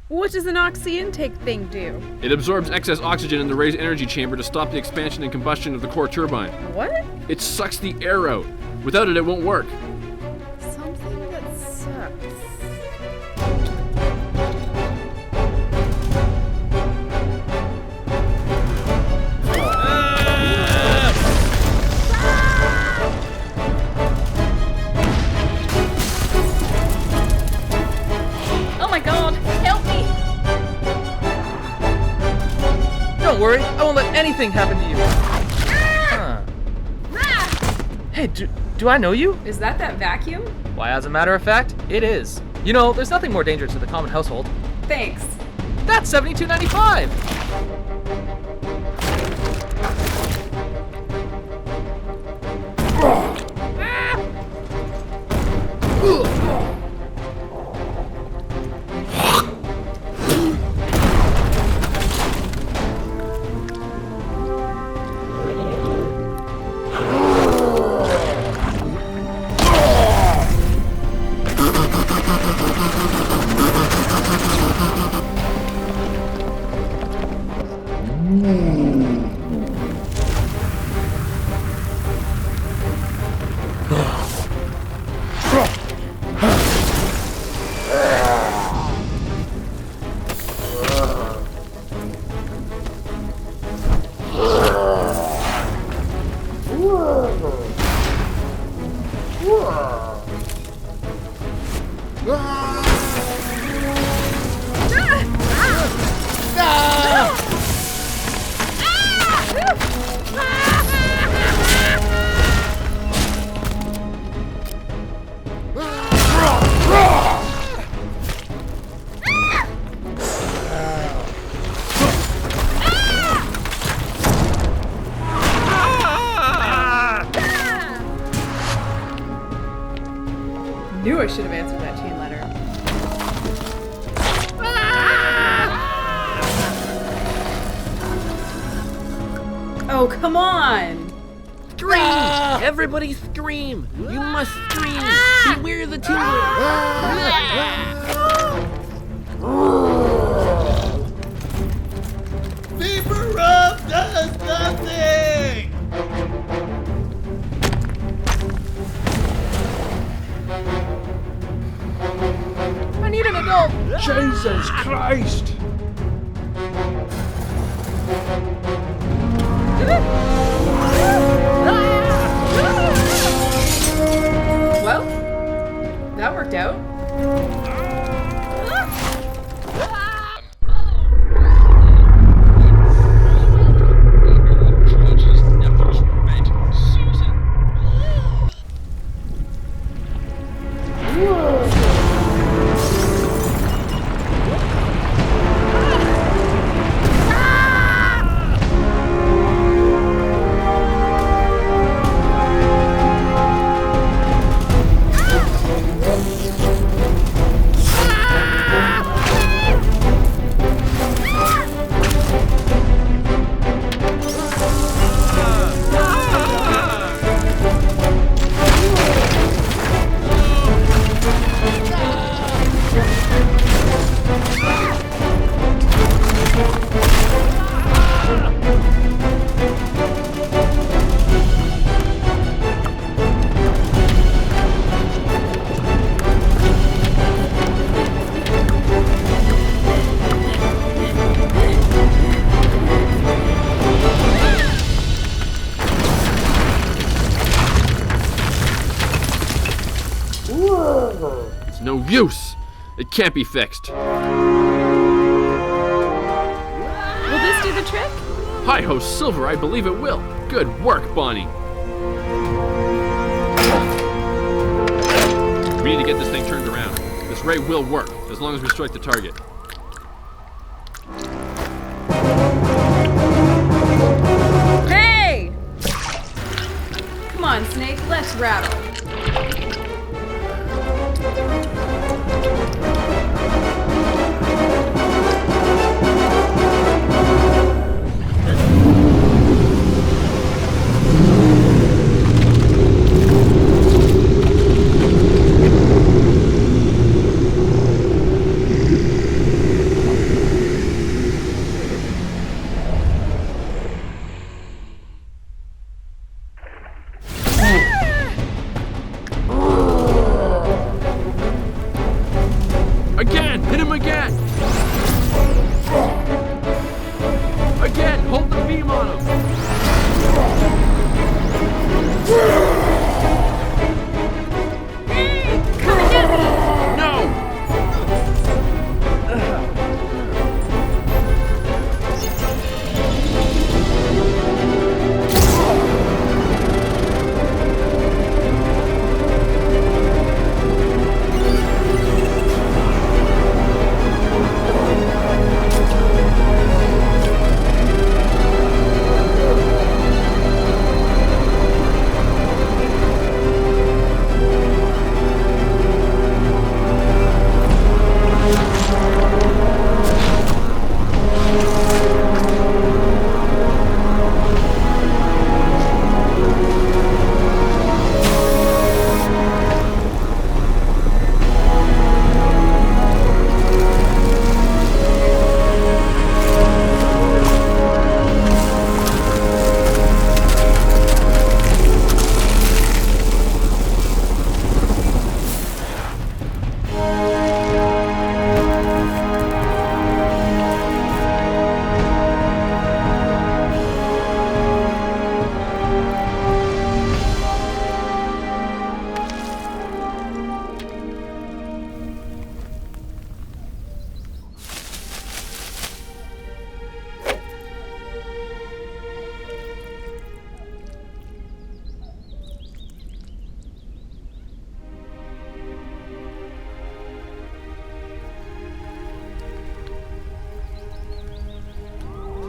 What does an oxy intake thing do? It absorbs excess oxygen in the raised energy chamber to stop the expansion and combustion of the core turbine. What? It sucks the air out. Without it, it won't work. Something that sucks. Oh my god! Help anything happen to you? Huh. Hey, do I know you? Is that vacuum? Why, as a matter of fact, it is. You know, there's nothing more dangerous to the common household. Thanks. That's $72.95! Knew I should have answered that chain letter. Oh, come on! Scream! Everybody scream! You must scream! Beware the tumor! Vapor Rub does nothing! I need an adult! Jesus Christ! Well, that worked out. It's no use. It can't be fixed. Will this do the trick? Hi-ho, Silver, I believe it will. Good work, Bonnie. We need to get this thing turned around. This ray will work, as long as we strike the target. Hey! Come on, Snake, let's rattle. Again! Hit him again! Again! Hold the beam on him! Come and get me! No!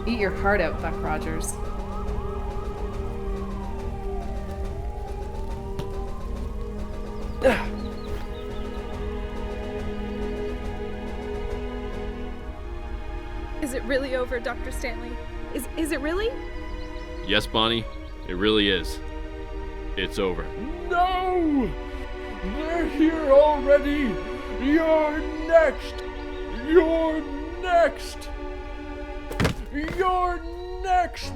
Eat your heart out, Buck Rogers. Is it really over, Dr. Stanley? Is it really? Yes, Bonnie, it really is. It's over. No! They're here already! You're next! You're next! You're next!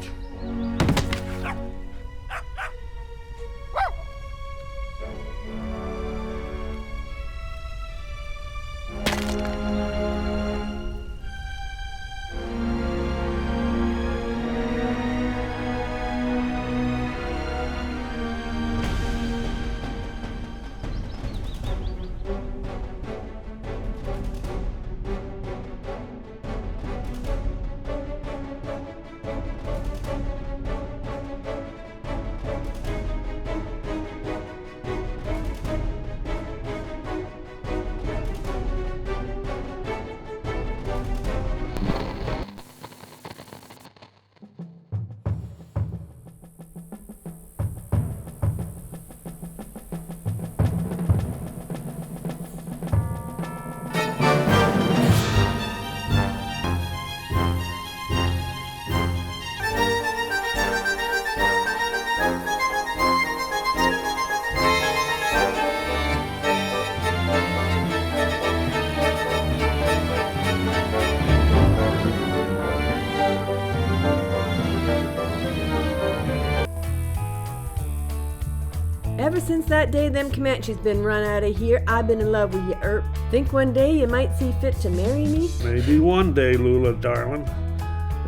Ever since that day them Comanches been run out of here, I've been in love with you, Earp. Think one day you might see fit to marry me? Maybe one day, Lula, darling.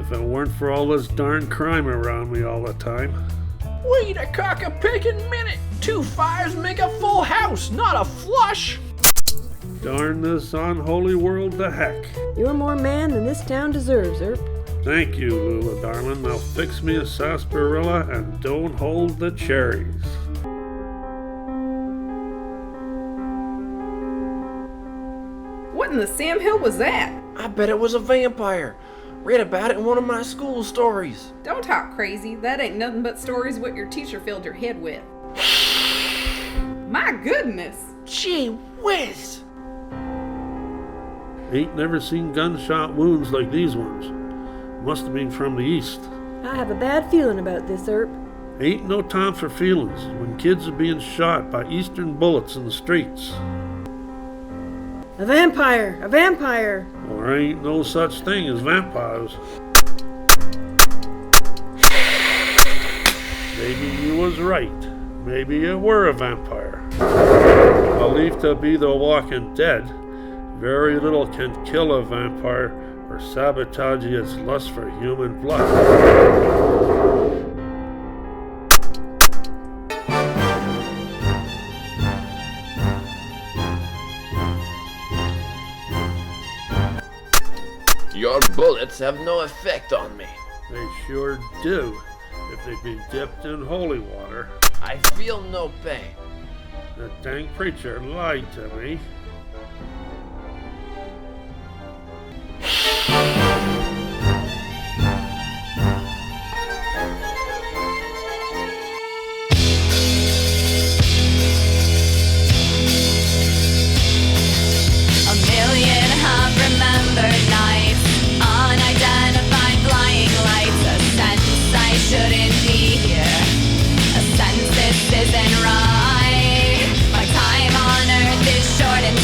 If it weren't for all this darn crime around me all the time. Wait a cock-a-pickin' minute! 2 fires make a full house, not a flush! Darn this unholy world to heck. You're more man than this town deserves, Earp. Thank you, Lula, darling. Now fix me a sarsaparilla and don't hold the cherries. What in the Sam Hill was that? I bet it was a vampire. Read about it in one of my school stories. Don't talk crazy. That ain't nothing but stories what your teacher filled your head with. My goodness! Gee whiz! Ain't never seen gunshot wounds like these ones. Must have been from the east. I have a bad feeling about this, Earp. Ain't no time for feelings when kids are being shot by eastern bullets in the streets. A vampire! A vampire! Well, there ain't no such thing as vampires. Maybe you was right. Maybe you were a vampire. Believed to be the walking dead, very little can kill a vampire or sabotage its lust for human blood. Your bullets have no effect on me. They sure do, if they'd be dipped in holy water. I feel no pain. That dang preacher lied to me. Shouldn't be here. A census isn't right. My time on earth is short and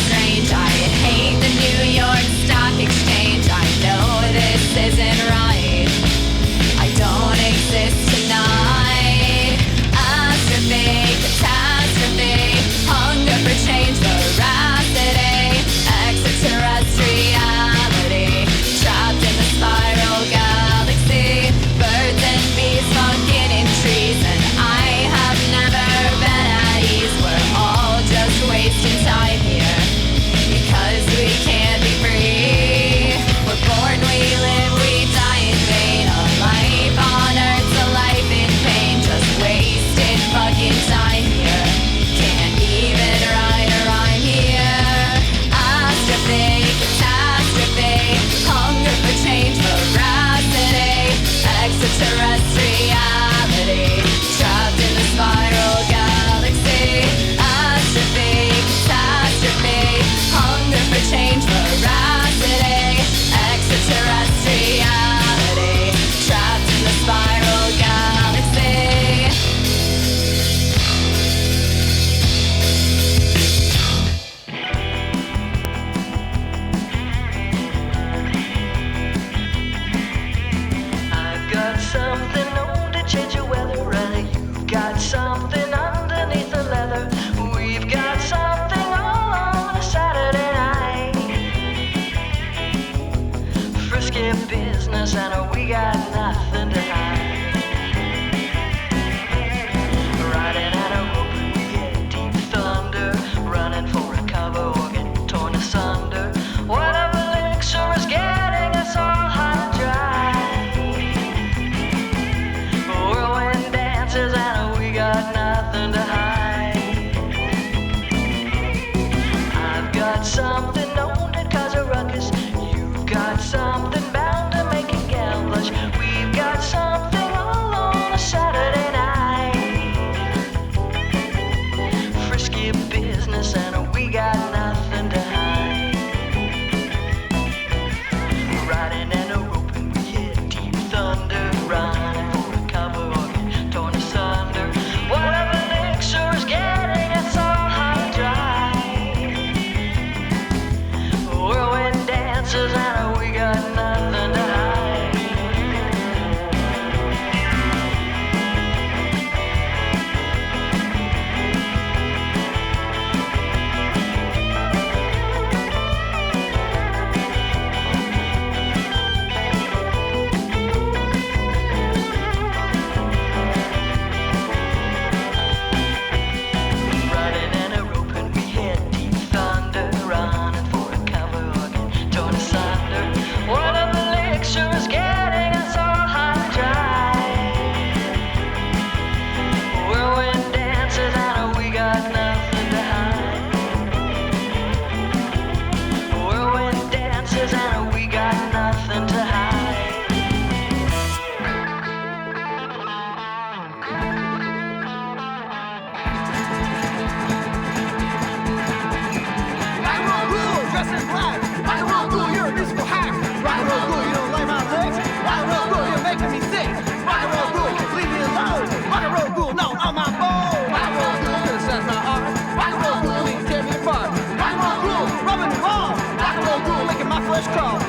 dances, and we got nothing to hide. Riding in a rope and we hit deep thunder, running for a cover or get torn asunder. Whatever elixir is getting us all high and dry. Whirlwind dances, and we got nothing to hide. Riding in a rope and we hit deep thunder, running for a cover or get torn asunder. Whatever elixir is getting us all high and dry. Whirlwind dances, and we got nothing to hide. Whirlwind dances, and we got nothing to hide. Rock and roll rule, dress in black. Rock and roll rule, you're a musical hack. Rock and roll rule, you don't like my legs. Rock and roll rule, you're making me sick. Rock and roll rule, leave me alone. Rock and roll rule, no, on my phone. Rock and roll rule, criticize my art. Rock and roll rule, please tear me apart. Rock and roll rule, rubbing the wall. Rock and roll rule, making my flesh crawl.